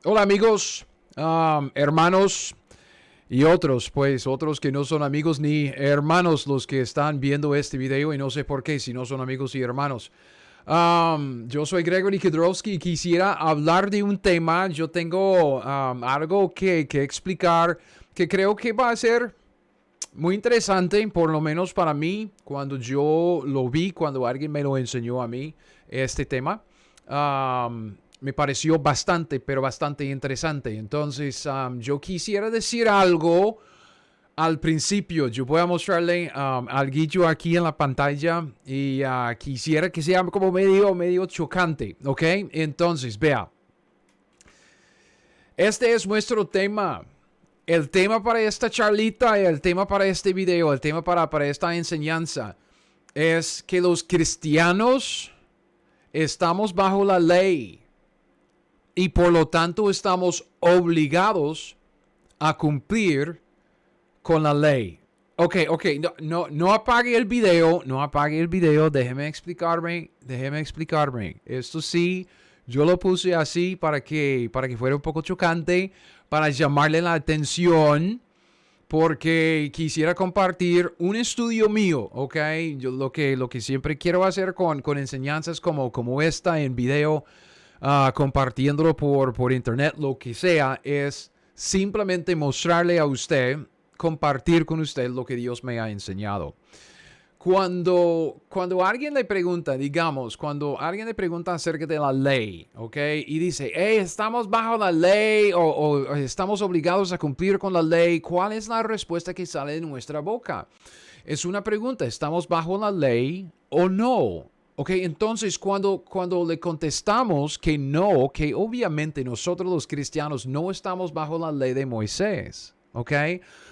Hola amigos, hermanos y otros que no son amigos ni hermanos los que están viendo este video y no sé por qué si no son amigos y hermanos. Yo soy Gregory Kidrowski y quisiera hablar de un tema. Yo tengo algo que explicar que creo que va a ser muy interesante, por lo menos para mí, cuando yo lo vi, cuando alguien me lo enseñó a mí, este tema. Me pareció bastante, pero bastante interesante. Entonces, yo quisiera decir algo al principio. Yo voy a mostrarle algo aquí en la pantalla y quisiera que sea como medio chocante, ¿ok? Entonces, vea. Este es nuestro tema. El tema para esta charlita, el tema para este video, el tema para esta enseñanza es que los cristianos estamos bajo la ley y por lo tanto estamos obligados a cumplir con la ley. Ok, no apague el video, déjeme explicarme. Esto sí, yo lo puse así para que fuera un poco chocante, para llamarle la atención, porque quisiera compartir un estudio mío, ¿ok? Yo lo que siempre quiero hacer con enseñanzas como esta en video, compartiéndolo por internet, lo que sea, es simplemente mostrarle a usted, compartir con usted lo que Dios me ha enseñado. Cuando alguien le pregunta, digamos, cuando alguien le pregunta acerca de la ley, ¿ok? Y dice, hey, estamos bajo la ley o estamos obligados a cumplir con la ley, ¿cuál es la respuesta que sale de nuestra boca? Es una pregunta, ¿estamos bajo la ley o no? Ok, entonces cuando le contestamos que no, que obviamente nosotros los cristianos no estamos bajo la ley de Moisés, ok,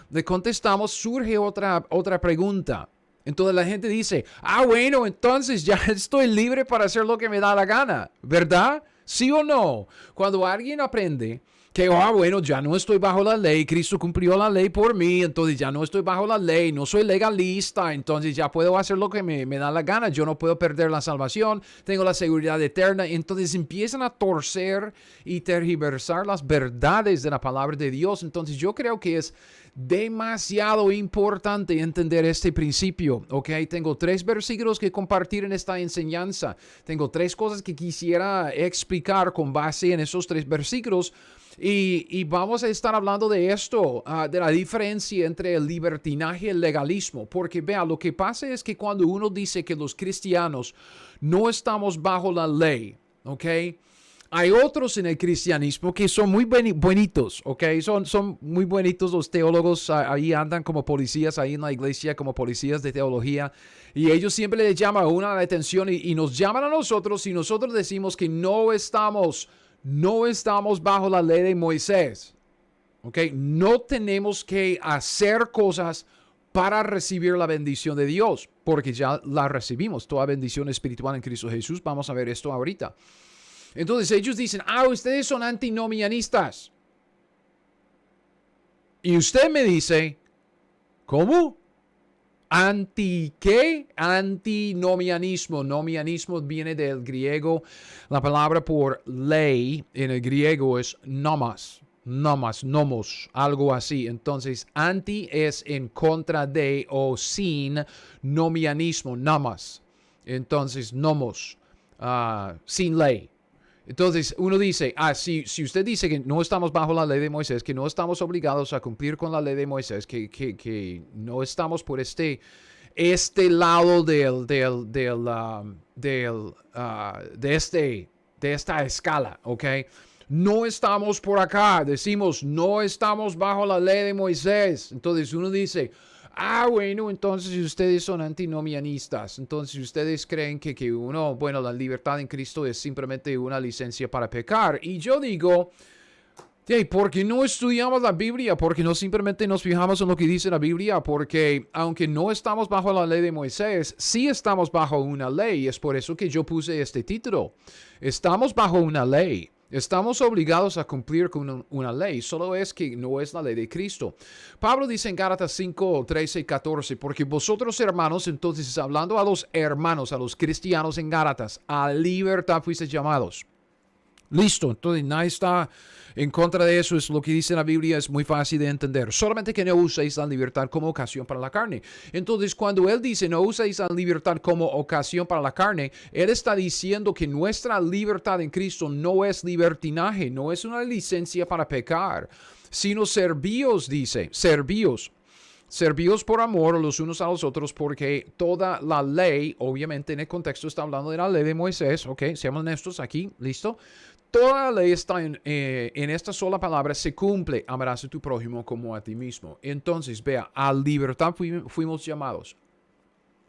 le contestamos, surge otra pregunta. Entonces la gente dice, bueno, entonces ya estoy libre para hacer lo que me da la gana, ¿verdad? ¿Sí o no? Cuando alguien aprende que, bueno, ya no estoy bajo la ley, Cristo cumplió la ley por mí, entonces ya no estoy bajo la ley, no soy legalista, entonces ya puedo hacer lo que me da la gana, yo no puedo perder la salvación, tengo la seguridad eterna, entonces empiezan a torcer y tergiversar las verdades de la palabra de Dios. Entonces yo creo que es demasiado importante entender este principio, ¿ok? Tengo 3 versículos que compartir en esta enseñanza. Tengo 3 cosas que quisiera explicar con base en esos 3 versículos. Y vamos a estar hablando de esto, de la diferencia entre el libertinaje y el legalismo. Porque vea, lo que pasa es que cuando uno dice que los cristianos no estamos bajo la ley, ¿ok? Hay otros en el cristianismo que son muy buenitos, ¿ok? Son muy buenitos los teólogos, ahí andan como policías ahí en la iglesia, como policías de teología, y ellos siempre les llaman a una la atención y nos llaman a nosotros y nosotros decimos que no estamos bajo la ley de Moisés, ¿ok? No tenemos que hacer cosas para recibir la bendición de Dios, porque ya la recibimos, toda bendición espiritual en Cristo Jesús. Vamos a ver esto ahorita. Entonces ellos dicen, ustedes son antinomianistas. Y usted me dice, ¿cómo? ¿Anti qué? Antinomianismo. Nomianismo viene del griego. La palabra por ley en el griego es nomos, algo así. Entonces, anti es en contra de o sin nomianismo, nomos. Entonces, nomos, sin ley. Entonces uno dice, si usted dice que no estamos bajo la ley de Moisés, que no estamos obligados a cumplir con la ley de Moisés, que no estamos por este lado de esta escala, ¿ok? No estamos por acá, decimos, no estamos bajo la ley de Moisés. Entonces uno dice, bueno, entonces ustedes son antinomianistas. Entonces ustedes creen que la libertad en Cristo es simplemente una licencia para pecar. Y yo digo, ¿por qué no estudiamos la Biblia? ¿Por qué no simplemente nos fijamos en lo que dice la Biblia? Porque aunque no estamos bajo la ley de Moisés, sí estamos bajo una ley. Es por eso que yo puse este título. Estamos bajo una ley. Estamos obligados a cumplir con una ley, solo es que no es la ley de Cristo. Pablo dice en Gálatas 5, 13 y 14, porque vosotros hermanos, entonces hablando a los hermanos, a los cristianos en Gálatas, a libertad fuisteis llamados. Listo, entonces nadie está en contra de eso, es lo que dice la Biblia, es muy fácil de entender. Solamente que no uséis la libertad como ocasión para la carne. Entonces, cuando él dice no uséis la libertad como ocasión para la carne, él está diciendo que nuestra libertad en Cristo no es libertinaje, no es una licencia para pecar, sino servíos, dice, servíos. Servíos por amor los unos a los otros, porque toda la ley, obviamente en el contexto está hablando de la ley de Moisés, ok, seamos honestos aquí, listo. Toda la ley está en esta sola palabra, se cumple, amarás a tu prójimo como a ti mismo. Entonces, vea, a libertad fuimos llamados.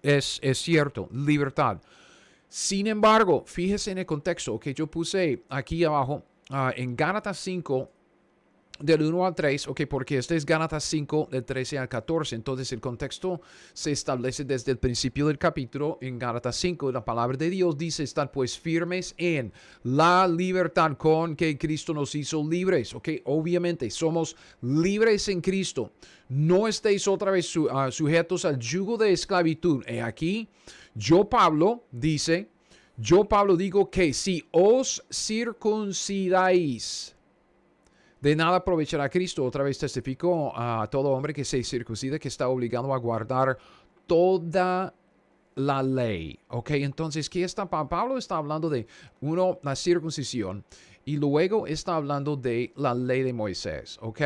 Es cierto, libertad. Sin embargo, fíjese en el contexto que yo puse aquí abajo, en Gálatas 5, del 1 al 3, ok, porque este es Gálatas 5, del 13 al 14. Entonces el contexto se establece desde el principio del capítulo en Gálatas 5. La palabra de Dios dice: estar pues firmes en la libertad con que Cristo nos hizo libres. Ok, obviamente somos libres en Cristo. No estéis otra vez sujetos al yugo de esclavitud. Aquí, yo Pablo digo que si os circuncidáis, de nada aprovechará Cristo. Otra vez testificó a todo hombre que se circuncida que está obligado a guardar toda la ley. Ok, entonces, ¿qué está? Pablo está hablando de, uno, la circuncisión, y luego está hablando de la ley de Moisés. Ok.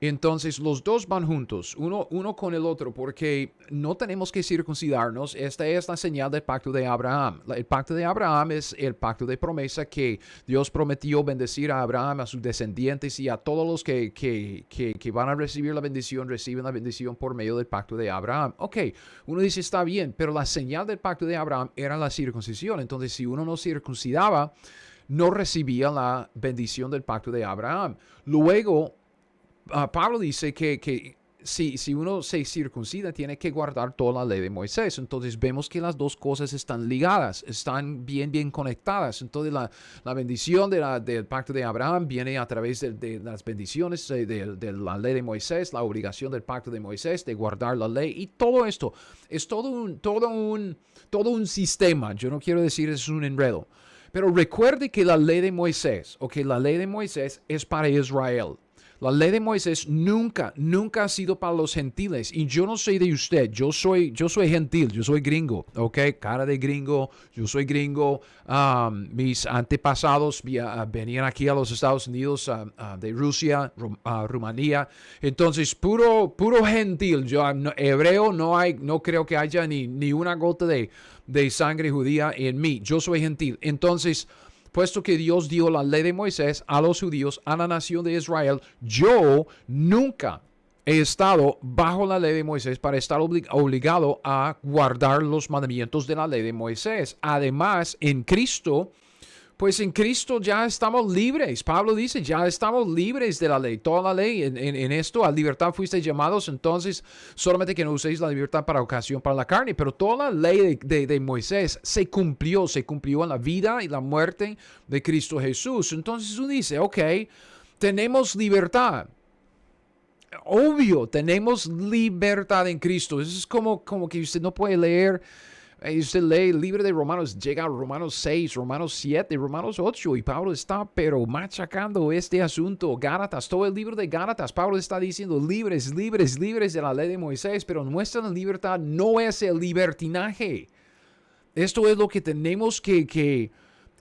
Entonces los dos van juntos, uno con el otro, porque no tenemos que circuncidarnos. Esta es la señal del pacto de Abraham. El pacto de Abraham es el pacto de promesa que Dios prometió bendecir a Abraham, a sus descendientes y a todos los que van a recibir la bendición, reciben la bendición por medio del pacto de Abraham. Ok, uno dice está bien, pero la señal del pacto de Abraham era la circuncisión. Entonces si uno no circuncidaba, no recibía la bendición del pacto de Abraham. Luego, Pablo dice que si uno se circuncida, tiene que guardar toda la ley de Moisés. Entonces vemos que las dos cosas están ligadas, están bien conectadas. Entonces la bendición del pacto de Abraham viene a través de las bendiciones de la ley de Moisés, la obligación del pacto de Moisés de guardar la ley. Y todo esto es todo un sistema. Yo no quiero decir es un enredo. Pero recuerde que la ley de Moisés, la ley de Moisés es para Israel. La ley de Moisés nunca ha sido para los gentiles. Y yo no soy de usted. Yo soy gentil. Yo soy gringo. Ok, cara de gringo. Yo soy gringo. Mis antepasados venían aquí a los Estados Unidos de Rusia, Rumanía. Entonces, puro gentil. Yo, hebreo, no creo que haya ni una gota de sangre judía en mí. Yo soy gentil. Entonces, puesto que Dios dio la ley de Moisés a los judíos, a la nación de Israel, yo nunca he estado bajo la ley de Moisés para estar obligado a guardar los mandamientos de la ley de Moisés. Además, en Cristo, pues en Cristo ya estamos libres. Pablo dice, ya estamos libres de la ley. Toda la ley, en esto, a libertad fuisteis llamados. Entonces, solamente que no uséis la libertad para ocasión para la carne. Pero toda la ley de Moisés se cumplió en la vida y la muerte de Cristo Jesús. Entonces uno dice, ok, tenemos libertad. Obvio, tenemos libertad en Cristo. Eso es como que usted no puede leer. Usted lee el libro de Romanos, llega a Romanos 6, Romanos 7, Romanos 8, y Pablo está pero machacando este asunto. Gálatas, todo el libro de Gálatas, Pablo está diciendo libres de la ley de Moisés, pero nuestra libertad no es el libertinaje. Esto es lo que tenemos que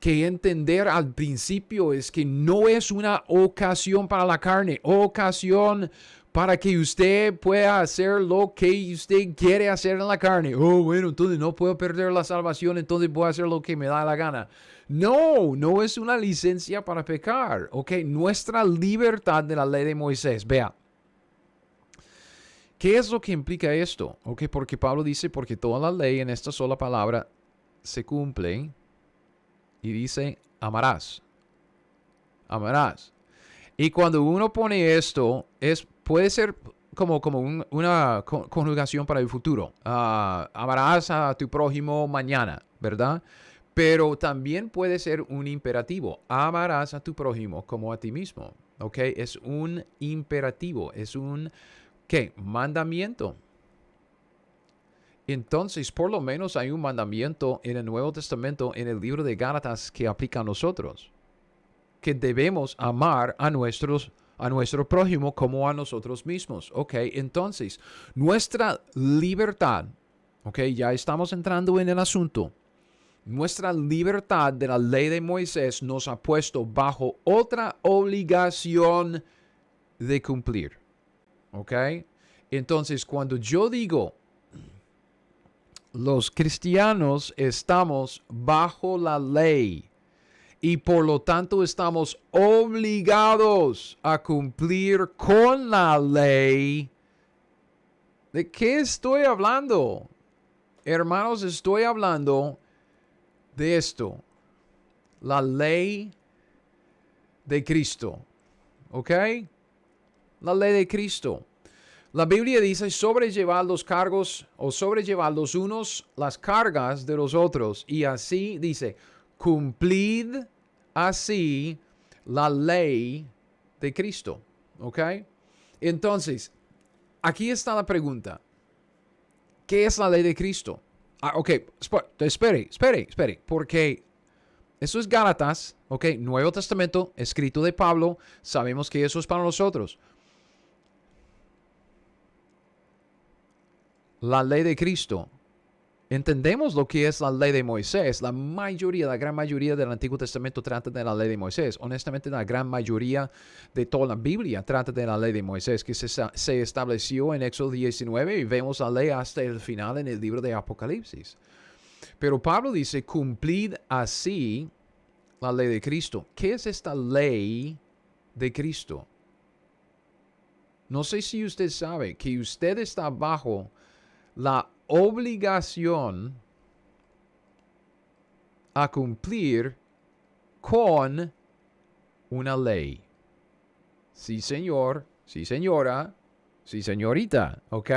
entender al principio, es que no es una ocasión para la carne, ocasión para que usted pueda hacer lo que usted quiere hacer en la carne. Oh, bueno, entonces no puedo perder la salvación, entonces voy a hacer lo que me da la gana. No es una licencia para pecar, ¿ok? Nuestra libertad de la ley de Moisés, vea. ¿Qué es lo que implica esto? ¿Ok? Porque Pablo dice, porque toda la ley en esta sola palabra se cumple y dice, amarás. Amarás. Y cuando uno pone esto, puede ser como una conjugación para el futuro. Amarás a tu prójimo mañana, ¿verdad? Pero también puede ser un imperativo. Amarás a tu prójimo como a ti mismo. ¿Ok? Es un imperativo. Es un, ¿qué? Mandamiento. Entonces, por lo menos hay un mandamiento en el Nuevo Testamento, en el libro de Gálatas, que aplica a nosotros, que debemos amar a nuestro prójimo como a nosotros mismos. Ok, entonces, nuestra libertad, ok, ya estamos entrando en el asunto. Nuestra libertad de la ley de Moisés nos ha puesto bajo otra obligación de cumplir. ¿Ok? Entonces, cuando yo digo, los cristianos estamos bajo la ley y por lo tanto estamos obligados a cumplir con la ley, ¿de qué estoy hablando? Hermanos, estoy hablando de esto, la ley de Cristo, ¿ok? La ley de Cristo. La Biblia dice sobrellevar los cargos o sobrellevar los unos las cargas de los otros. Y así dice, cumplid así la ley de Cristo, ¿ok? Entonces, aquí está la pregunta. ¿Qué es la ley de Cristo? Ok, espere, porque eso es Gálatas, ok, Nuevo Testamento, escrito de Pablo, sabemos que eso es para nosotros. La ley de Cristo. Entendemos lo que es la ley de Moisés. La gran mayoría del Antiguo Testamento trata de la ley de Moisés. Honestamente, la gran mayoría de toda la Biblia trata de la ley de Moisés, que se estableció en Éxodo 19 y vemos la ley hasta el final en el libro de Apocalipsis. Pero Pablo dice, cumplid así la ley de Cristo. ¿Qué es esta ley de Cristo? No sé si usted sabe que usted está bajo la obligación a cumplir con una ley. Sí, señor. Sí, señora. Sí, señorita. ¿Ok?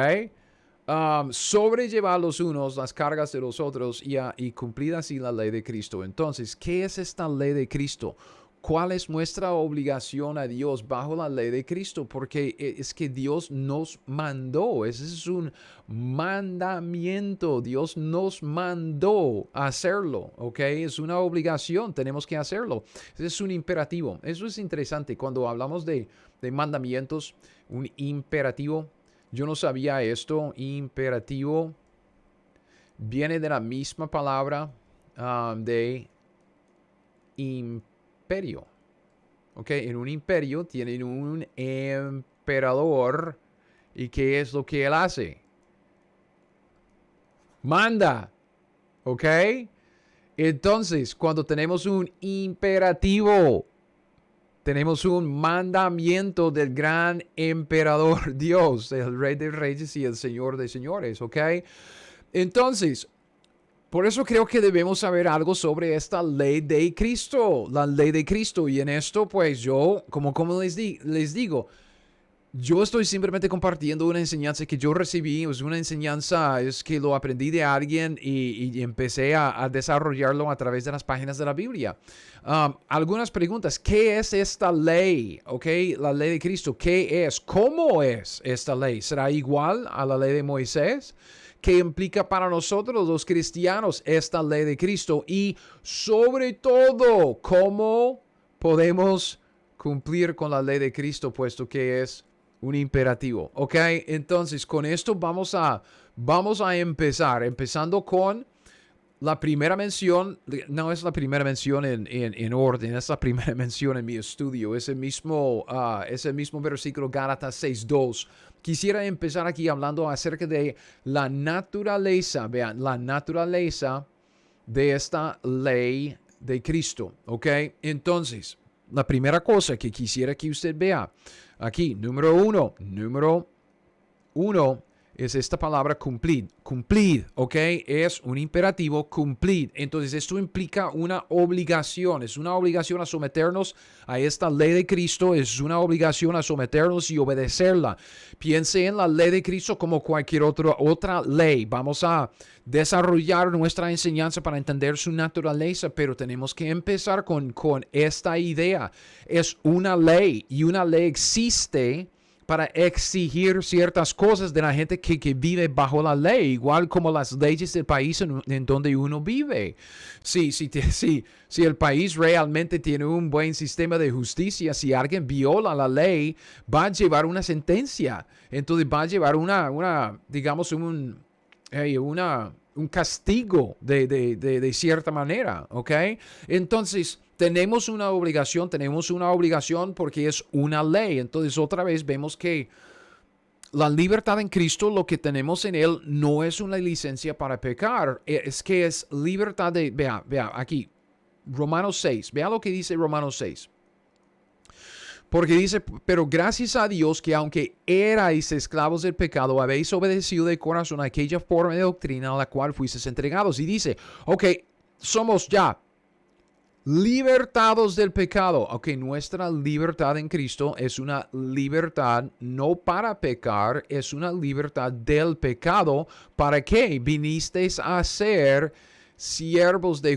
Sobrellevar los unos las cargas de los otros y cumplir así la ley de Cristo. Entonces, ¿qué es esta ley de Cristo? ¿Cuál es nuestra obligación a Dios bajo la ley de Cristo? Porque es que Dios nos mandó. Ese es un mandamiento. Dios nos mandó a hacerlo. ¿Ok? Es una obligación. Tenemos que hacerlo. Ese es un imperativo. Eso es interesante. Cuando hablamos de mandamientos, un imperativo. Yo no sabía esto. Imperativo viene de la misma palabra de imperio. ¿Ok? En un imperio tienen un emperador. ¿Y qué es lo que él hace? Manda. ¿Ok? Entonces, cuando tenemos un imperativo, tenemos un mandamiento del gran emperador Dios, el Rey de Reyes y el Señor de Señores. ¿Ok? Entonces, por eso creo que debemos saber algo sobre esta ley de Cristo, la ley de Cristo. Y en esto, pues yo, como les digo, yo estoy simplemente compartiendo una enseñanza que yo recibí. Es una enseñanza, es que lo aprendí de alguien y empecé a desarrollarlo a través de las páginas de la Biblia. Algunas preguntas. ¿Qué es esta ley? ¿Ok? La ley de Cristo. ¿Qué es? ¿Cómo es esta ley? ¿Será igual a la ley de Moisés? ¿Qué implica para nosotros los cristianos esta ley de Cristo? Y sobre todo, ¿cómo podemos cumplir con la ley de Cristo, puesto que es un imperativo? ¿Ok? Entonces, con esto vamos a empezar, empezando con la primera mención. No es la primera mención en orden, es la primera mención en mi estudio. Es el mismo versículo, Gálatas 6:2. Quisiera empezar aquí hablando acerca de la naturaleza, vean, la naturaleza de esta ley de Cristo, ¿ok? Entonces, la primera cosa que quisiera que usted vea aquí, número uno, es esta palabra cumplid. Cumplid, ¿ok? Es un imperativo, cumplid. Entonces, esto implica una obligación. Es una obligación a someternos a esta ley de Cristo. Es una obligación a someternos y obedecerla. Piense en la ley de Cristo como cualquier otra ley. Vamos a desarrollar nuestra enseñanza para entender su naturaleza, pero tenemos que empezar con esta idea. Es una ley y una ley existe para exigir ciertas cosas de la gente que vive bajo la ley, igual como las leyes del país en donde uno vive. Si el país realmente tiene un buen sistema de justicia, si alguien viola la ley, va a llevar una sentencia. Entonces va a llevar digamos, un castigo de cierta manera, ¿ok? Entonces, tenemos una obligación porque es una ley. Entonces, otra vez vemos que la libertad en Cristo, lo que tenemos en Él, no es una licencia para pecar, es que es libertad de, vea aquí, Romanos 6, vea lo que dice Romanos 6. Porque dice, pero gracias a Dios que aunque erais esclavos del pecado, habéis obedecido de corazón a aquella forma de doctrina a la cual fuisteis entregados. Y dice, ok, somos ya libertados del pecado. Ok, nuestra libertad en Cristo es una libertad no para pecar, es una libertad del pecado. ¿Para qué? Vinisteis a ser siervos de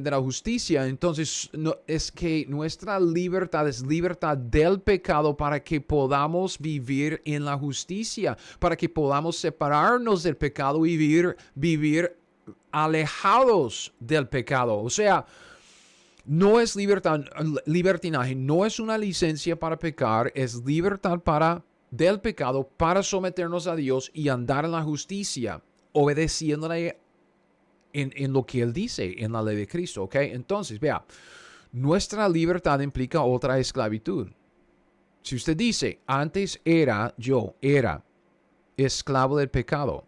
la justicia. Entonces, es que nuestra libertad es libertad del pecado para que podamos vivir en la justicia, para que podamos separarnos del pecado y vivir alejados del pecado. O sea, no es libertinaje, no es una licencia para pecar, es libertad del pecado para someternos a Dios y andar en la justicia, obedeciéndole en lo que Él dice en la ley de Cristo, ¿ok? Entonces, vea, nuestra libertad implica otra esclavitud. Si usted dice, antes era esclavo del pecado,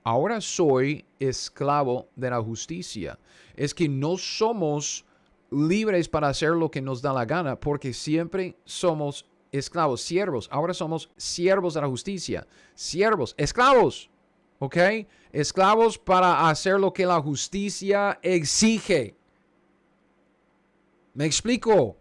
ahora soy esclavo de la justicia, es que no somos libres para hacer lo que nos da la gana, porque siempre somos esclavos, siervos. Ahora somos siervos de la justicia, siervos, esclavos, ¿ok? Esclavos para hacer lo que la justicia exige. ¿Me explico?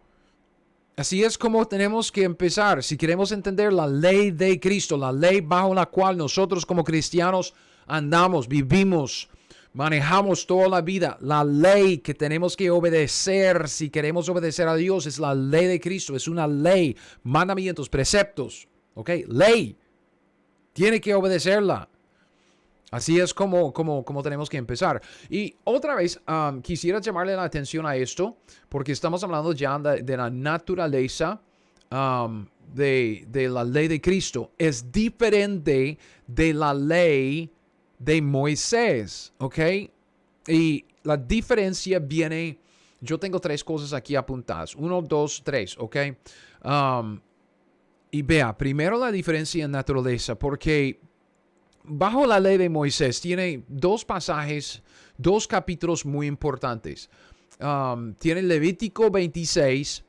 Así es como tenemos que empezar. Si queremos entender la ley de Cristo, la ley bajo la cual nosotros como cristianos andamos, vivimos, manejamos toda la vida, la ley que tenemos que obedecer si queremos obedecer a Dios es la ley de Cristo. Es una ley, mandamientos, preceptos, ¿ok? Ley. Tiene que obedecerla. Así es como tenemos que empezar. Y otra vez, quisiera llamarle la atención a esto, porque estamos hablando ya de la naturaleza de la ley de Cristo. Es diferente de la ley de Moisés, ¿ok? Y la diferencia viene, yo tengo tres cosas aquí apuntadas. 1, 2, 3, ¿ok? Y vea, primero la diferencia en naturaleza, porque bajo la ley de Moisés tiene dos pasajes, dos capítulos muy importantes. Tiene Levítico 26,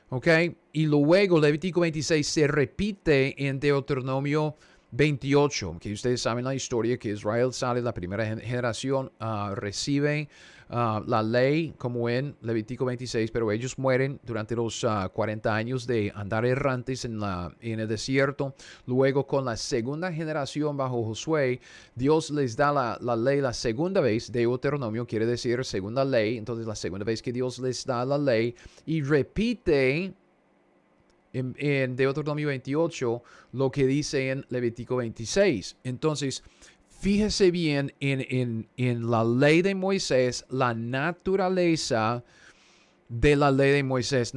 ¿ok? Y luego Levítico 26 se repite en Deuteronomio 28, que ustedes saben la historia, que Israel sale, la primera generación recibe la ley como en Levítico 26, pero ellos mueren durante los 40 años de andar errantes en el desierto. Luego con la segunda generación bajo Josué, Dios les da la ley la segunda vez. Deuteronomio quiere decir segunda ley, entonces la segunda vez que Dios les da la ley y repite en Deuteronomio 28 lo que dice en Levítico 26. Entonces, fíjese bien en la ley de Moisés, la naturaleza de la ley de Moisés,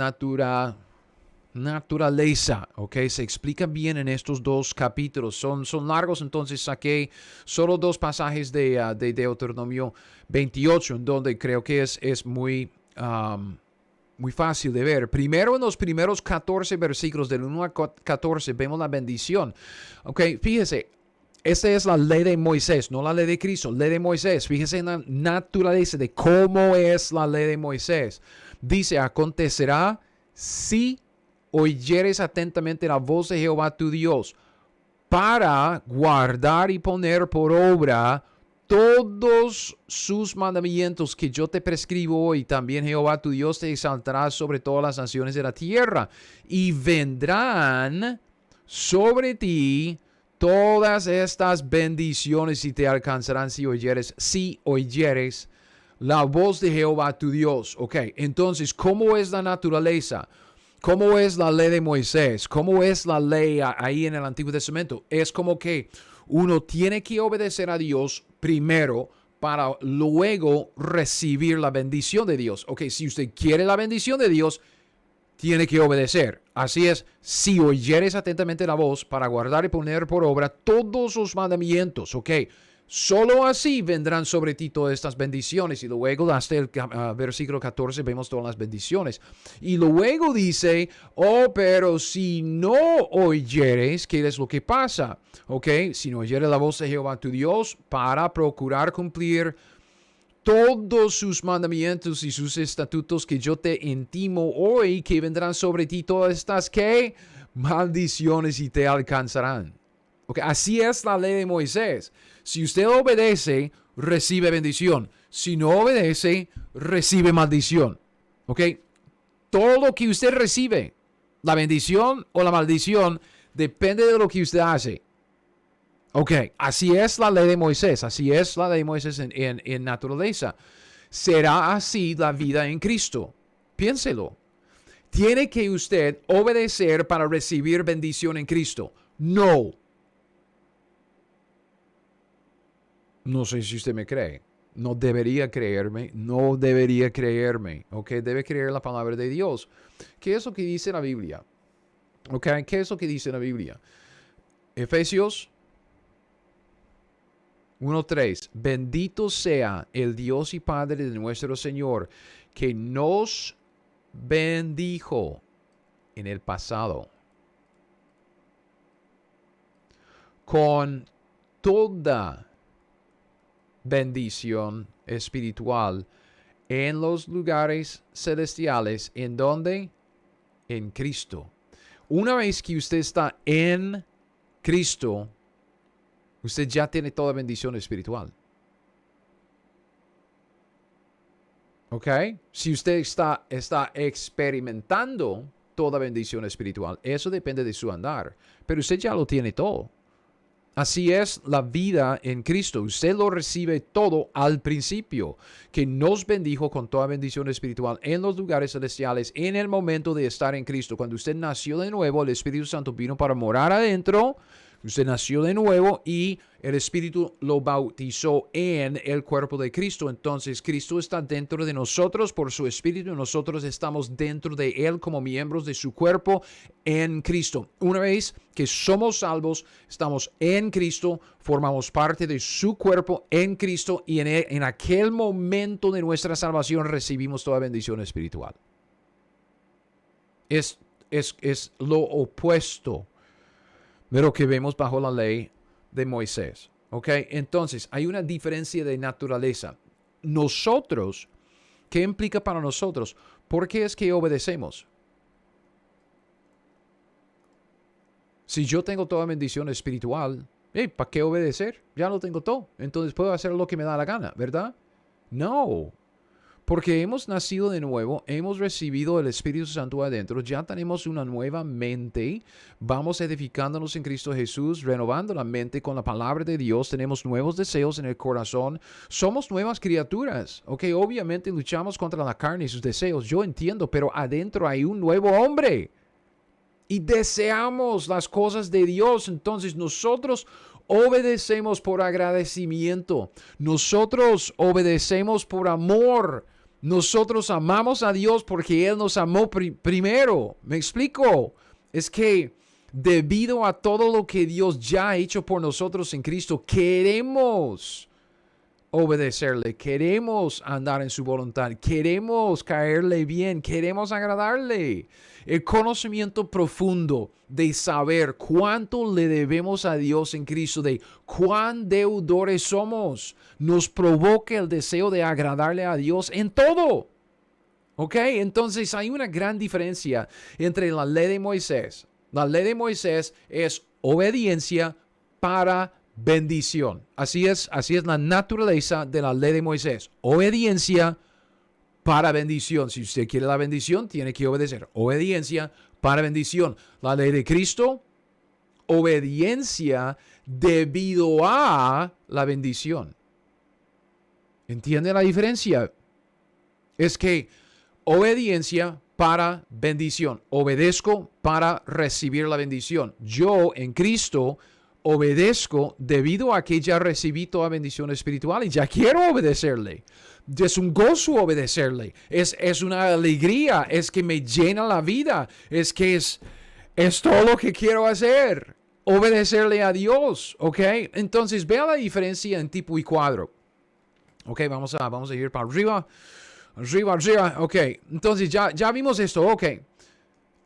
naturaleza, ¿ok? Se explica bien en estos dos capítulos. Son largos, entonces saqué solo dos pasajes de Deuteronomio 28, en donde creo que es muy fácil de ver. Primero, en los primeros 14 versículos del 1 a 14, vemos la bendición. Ok, fíjese, esta es la ley de Moisés, no la ley de Cristo, ley de Moisés. Fíjese en la naturaleza de cómo es la ley de Moisés. Dice, acontecerá si oyeres atentamente la voz de Jehová tu Dios, para guardar y poner por obra todos sus mandamientos que yo te prescribo hoy. También Jehová tu Dios te exaltará sobre todas las naciones de la tierra, y vendrán sobre ti todas estas bendiciones y te alcanzarán si oyeres la voz de Jehová tu Dios. Ok, entonces, ¿cómo es la naturaleza? ¿Cómo es la ley de Moisés? ¿Cómo es la ley ahí en el Antiguo Testamento? Es como que uno tiene que obedecer a Dios primero para luego recibir la bendición de Dios. Ok, si usted quiere la bendición de Dios, tiene que obedecer. Así es, si oyeres atentamente la voz para guardar y poner por obra todos los mandamientos, ok. Solo así vendrán sobre ti todas estas bendiciones. Y luego hasta el versículo 14 vemos todas las bendiciones. Y luego dice, oh, pero si no oyeres, ¿qué es lo que pasa? Ok, si no oyeres la voz de Jehová tu Dios para procurar cumplir todos sus mandamientos y sus estatutos que yo te intimo hoy, que vendrán sobre ti todas estas, ¿qué? Maldiciones y te alcanzarán. Okay, así es la ley de Moisés. Si usted obedece, recibe bendición. Si no obedece, recibe maldición. ¿Ok? Todo lo que usted recibe, la bendición o la maldición, depende de lo que usted hace. Ok, así es la ley de Moisés. Así es la ley de Moisés en naturaleza. Será así la vida en Cristo. Piénselo. ¿Tiene que usted obedecer para recibir bendición en Cristo? No. No sé si usted me cree. No debería creerme. No debería creerme. ¿Ok? Debe creer la palabra de Dios. ¿Qué es lo que dice la Biblia? ¿Ok? ¿Qué es lo que dice la Biblia? Efesios 1:3. Bendito sea el Dios y Padre de nuestro Señor, que nos bendijo en el pasado con toda bendición espiritual en los lugares celestiales. ¿En dónde? En Cristo. Una vez que usted está en Cristo, usted ya tiene toda bendición espiritual. ¿Ok? Si usted está experimentando toda bendición espiritual, eso depende de su andar. Pero usted ya lo tiene todo. Así es la vida en Cristo. Usted lo recibe todo al principio, que nos bendijo con toda bendición espiritual en los lugares celestiales en el momento de estar en Cristo. Cuando usted nació de nuevo, el Espíritu Santo vino para morar adentro. Usted nació de nuevo y el Espíritu lo bautizó en el cuerpo de Cristo. Entonces, Cristo está dentro de nosotros por su Espíritu y nosotros estamos dentro de Él como miembros de su cuerpo en Cristo. Una vez que somos salvos, estamos en Cristo, formamos parte de su cuerpo en Cristo y en aquel momento de nuestra salvación recibimos toda bendición espiritual. Es lo opuesto de lo que vemos bajo la ley de Moisés. ¿Ok? Entonces, hay una diferencia de naturaleza. Nosotros, ¿qué implica para nosotros? ¿Por qué es que obedecemos? Si yo tengo toda bendición espiritual, ¿para qué obedecer? Ya lo tengo todo. Entonces puedo hacer lo que me da la gana, ¿verdad? No. Porque hemos nacido de nuevo, hemos recibido el Espíritu Santo adentro, ya tenemos una nueva mente, vamos edificándonos en Cristo Jesús, renovando la mente con la palabra de Dios, tenemos nuevos deseos en el corazón, somos nuevas criaturas, ¿ok? Obviamente luchamos contra la carne y sus deseos, yo entiendo, pero adentro hay un nuevo hombre y deseamos las cosas de Dios, entonces nosotros obedecemos por agradecimiento, nosotros obedecemos por amor. Nosotros amamos a Dios porque Él nos amó primero. ¿Me explico? Es que debido a todo lo que Dios ya ha hecho por nosotros en Cristo, queremos obedecerle, queremos andar en su voluntad, queremos caerle bien, queremos agradarle. El conocimiento profundo de saber cuánto le debemos a Dios en Cristo, de cuán deudores somos, nos provoca el deseo de agradarle a Dios en todo. ¿Ok? Entonces hay una gran diferencia entre la ley de Moisés. La ley de Moisés es obediencia para bendición. Así es la naturaleza de la ley de Moisés. Obediencia para bendición. Si usted quiere la bendición, tiene que obedecer. Obediencia para bendición. La ley de Cristo, obediencia debido a la bendición. ¿Entiende la diferencia? Es que obediencia para bendición. Obedezco para recibir la bendición. Yo en Cristo obedezco debido a que ya recibí toda bendición espiritual y ya quiero obedecerle. Es un gozo obedecerle. Es una alegría. Es que me llena la vida. Es todo lo que quiero hacer. Obedecerle a Dios. ¿Ok? Entonces, vea la diferencia en tipo y cuadro. Ok, vamos a ir para arriba. Arriba. Ok, entonces ya vimos esto. Ok.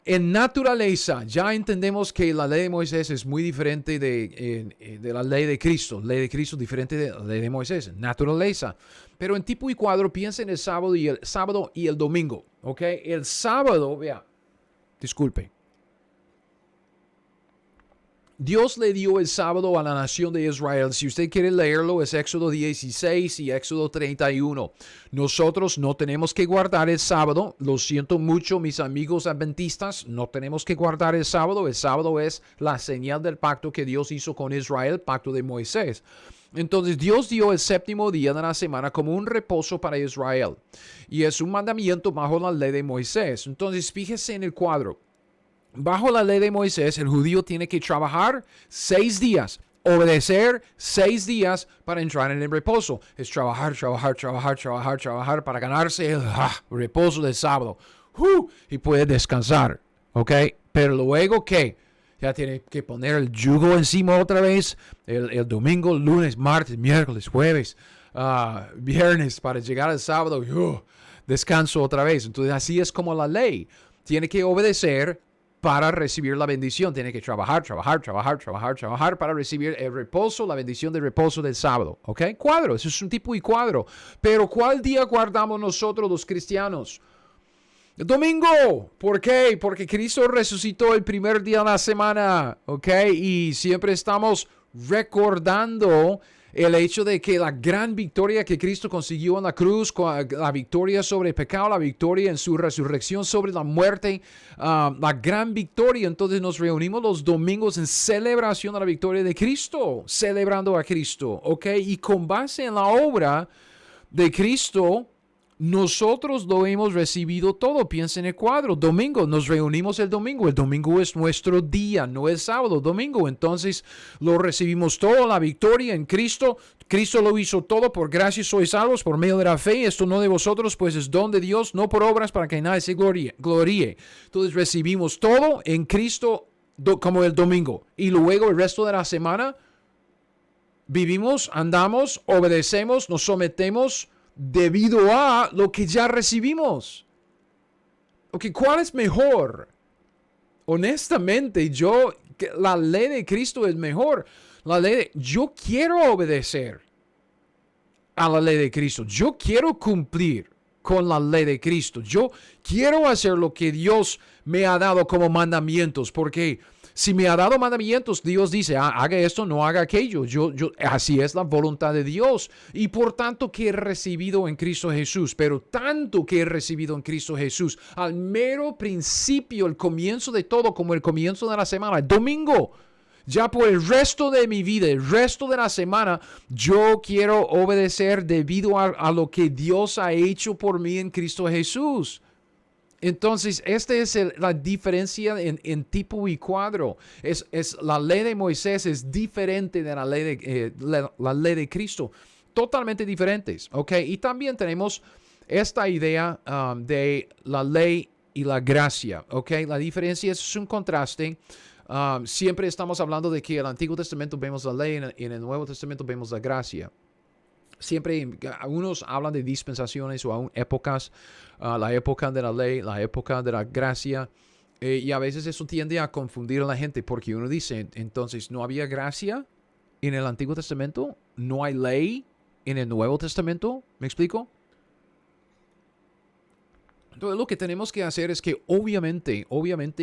En naturaleza, ya entendemos que la ley de Moisés es muy diferente de la ley de Cristo. Ley de Cristo diferente de la ley de Moisés. Naturaleza. Pero en tipo y cuadro, piensa en el sábado y el domingo. ¿Ok? El sábado, vea. Disculpe. Dios le dio el sábado a la nación de Israel. Si usted quiere leerlo, es Éxodo 16 y Éxodo 31. Nosotros no tenemos que guardar el sábado. Lo siento mucho, mis amigos adventistas. No tenemos que guardar el sábado. El sábado es la señal del pacto que Dios hizo con Israel, el pacto de Moisés. Entonces Dios dio el séptimo día de la semana como un reposo para Israel. Y es un mandamiento bajo la ley de Moisés. Entonces fíjese en el cuadro. Bajo la ley de Moisés, el judío tiene que trabajar 6 días, obedecer 6 días para entrar en el reposo. Es trabajar para ganarse el reposo del sábado. Y puede descansar, ¿ok? Pero luego, ¿qué? Ya tiene que poner el yugo encima otra vez. El domingo, lunes, martes, miércoles, jueves, viernes para llegar al sábado. Descanso otra vez. Entonces así es como la ley. Tiene que obedecer para recibir la bendición. Tiene que trabajar para recibir el reposo, la bendición del reposo del sábado. ¿Ok? Cuadro, eso es un tipo y cuadro. Pero ¿cuál día guardamos nosotros los cristianos? El domingo. ¿Por qué? Porque Cristo resucitó el primer día de la semana. ¿Ok? Y siempre estamos recordando el hecho de que la gran victoria que Cristo consiguió en la cruz, la victoria sobre el pecado, la victoria en su resurrección sobre la muerte, la gran victoria. Entonces nos reunimos los domingos en celebración de la victoria de Cristo, celebrando a Cristo, ¿ok? Y con base en la obra de Cristo, nosotros lo hemos recibido todo. Piensa en el cuadro. Domingo, nos reunimos el domingo. El domingo es nuestro día, no es sábado, domingo. Entonces lo recibimos todo, la victoria en Cristo. Cristo lo hizo todo. Por gracia sois salvos por medio de la fe. Esto no de vosotros, pues es don de Dios, no por obras para que nadie se gloríe. Entonces recibimos todo en Cristo como el domingo. Y luego el resto de la semana vivimos, andamos, obedecemos, nos sometemos debido a lo que ya recibimos. Ok, ¿cuál es mejor? Honestamente, la ley de Cristo es mejor. Yo quiero obedecer a la ley de Cristo. Yo quiero cumplir con la ley de Cristo. Yo quiero hacer lo que Dios me ha dado como mandamientos, porque si me ha dado mandamientos, Dios dice, haga esto, no haga aquello. Así es la voluntad de Dios. Y por tanto que he recibido en Cristo Jesús, pero tanto que he recibido en Cristo Jesús, al mero principio, el comienzo de todo, como el comienzo de la semana, el domingo, ya por el resto de mi vida, el resto de la semana, yo quiero obedecer debido a lo que Dios ha hecho por mí en Cristo Jesús. Entonces, esta es la diferencia en tipo y cuadro. La ley de Moisés es diferente de la ley de Cristo. Totalmente diferentes. ¿Ok? Y también tenemos esta idea de la ley y la gracia. ¿Ok? La diferencia es un contraste. Siempre estamos hablando de que en el Antiguo Testamento vemos la ley y en el Nuevo Testamento vemos la gracia. Siempre algunos hablan de dispensaciones o aún épocas, la época de la ley, la época de la gracia, y a veces eso tiende a confundir a la gente porque uno dice, entonces, ¿no había gracia en el Antiguo Testamento? ¿No hay ley en el Nuevo Testamento? ¿Me explico? Entonces lo que tenemos que hacer es que obviamente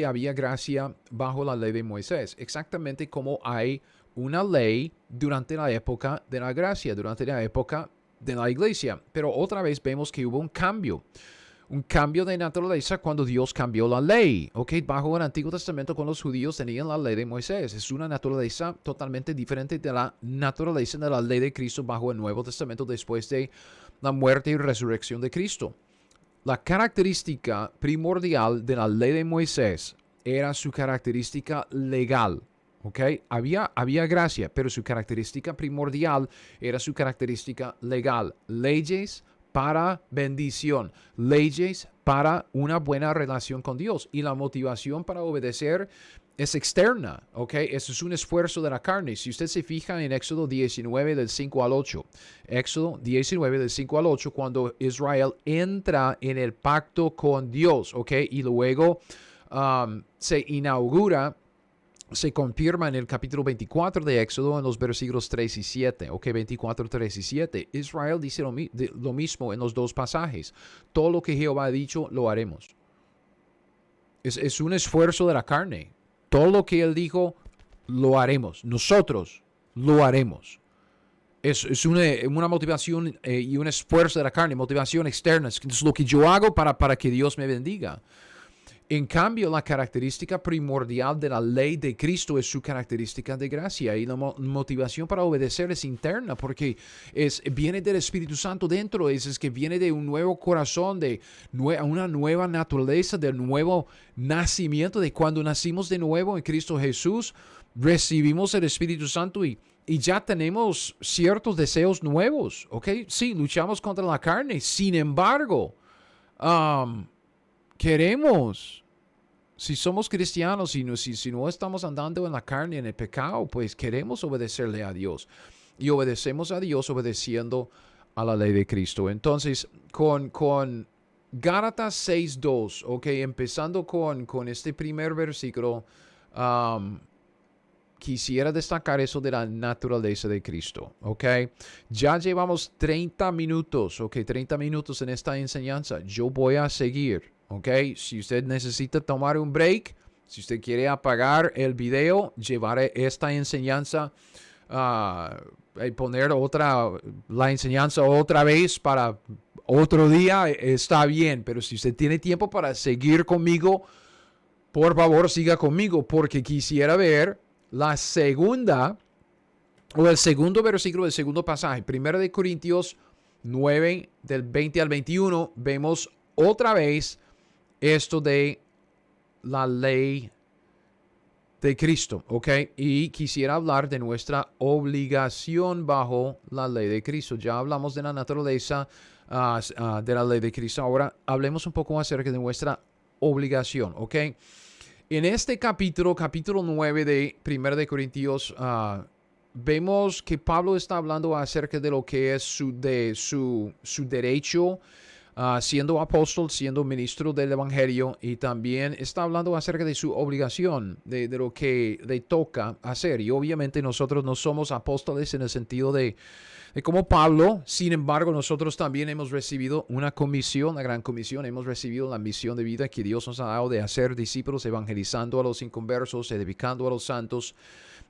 había gracia bajo la ley de Moisés, exactamente como hay una ley durante la época de la gracia, durante la época de la iglesia. Pero otra vez vemos que hubo un cambio de naturaleza cuando Dios cambió la ley. ¿Ok? Bajo el Antiguo Testamento, cuando los judíos tenían la ley de Moisés, es una naturaleza totalmente diferente de la naturaleza de la ley de Cristo bajo el Nuevo Testamento después de la muerte y resurrección de Cristo. la característica primordial de la ley de Moisés era su característica legal. ¿Ok? Había gracia, pero su característica primordial era su característica legal. Leyes para bendición, leyes para una buena relación con Dios. Y la motivación para obedecer es externa, ¿ok? Eso es un esfuerzo de la carne. Si usted se fija en Éxodo 19 del 5 al 8, Éxodo 19 del 5 al 8, cuando Israel entra en el pacto con Dios, ¿ok? Y luego se inaugura, se confirma en el capítulo 24 de Éxodo en los versículos 3 y 7. Ok, 24, 3 y 7. Israel dice lo mismo en los dos pasajes. Todo lo que Jehová ha dicho, lo haremos. Es un esfuerzo de la carne. Todo lo que Él dijo, lo haremos. Nosotros lo haremos. Es una motivación y un esfuerzo de la carne, motivación externa. Es lo que yo hago para que Dios me bendiga. En cambio, la característica primordial de la ley de Cristo es su característica de gracia, y la motivación para obedecer es interna, porque viene del Espíritu Santo dentro, es que viene de un nuevo corazón, de una nueva naturaleza, del nuevo nacimiento, de cuando nacimos de nuevo en Cristo Jesús, recibimos el Espíritu Santo y ya tenemos ciertos deseos nuevos, ¿ok? Sí, luchamos contra la carne, sin embargo, queremos, si somos cristianos, si no estamos andando en la carne, en el pecado, pues queremos obedecerle a Dios. Y obedecemos a Dios obedeciendo a la ley de Cristo. Entonces, con Gálatas 6:2, ok, empezando con este primer versículo, quisiera destacar eso de la naturaleza de Cristo, ok. Ya llevamos 30 minutos, ok, 30 minutos en esta enseñanza. Yo voy a seguir. Ok, si usted necesita tomar un break, si usted quiere apagar el video, llevar esta enseñanza, poner la enseñanza otra vez para otro día, está bien. Pero si usted tiene tiempo para seguir conmigo, por favor siga conmigo, porque quisiera ver la segunda, o el segundo versículo del segundo pasaje, 1 de Corintios 9, del 20 al 21, vemos otra vez esto de la ley de Cristo, ¿ok? Y quisiera hablar de nuestra obligación bajo la ley de Cristo. Ya hablamos de la naturaleza de la ley de Cristo. Ahora hablemos un poco acerca de nuestra obligación, ¿ok? En este capítulo 9 de 1 de Corintios, vemos que Pablo está hablando acerca de lo que es su derecho, siendo apóstol, siendo ministro del Evangelio, y también está hablando acerca de su obligación, de lo que le toca hacer. Y obviamente nosotros no somos apóstoles en el sentido de como Pablo. Sin embargo, nosotros también hemos recibido una comisión, la gran comisión. Hemos recibido la misión de vida que Dios nos ha dado de hacer discípulos, evangelizando a los inconversos, edificando a los santos.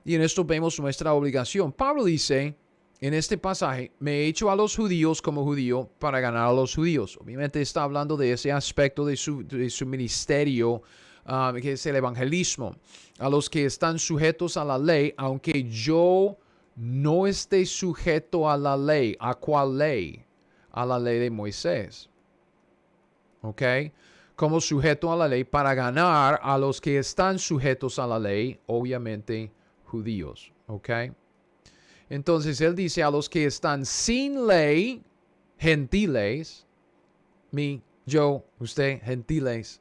Y en esto vemos nuestra obligación. Pablo dice en este pasaje: me he hecho a los judíos como judío para ganar a los judíos. Obviamente está hablando de ese aspecto de su ministerio, que es el evangelismo. A los que están sujetos a la ley, aunque yo no esté sujeto a la ley. ¿A cuál ley? A la ley de Moisés. ¿Ok? Como sujeto a la ley para ganar a los que están sujetos a la ley, obviamente judíos. ¿Ok? Entonces él dice a los que están sin ley, gentiles, yo, usted, gentiles,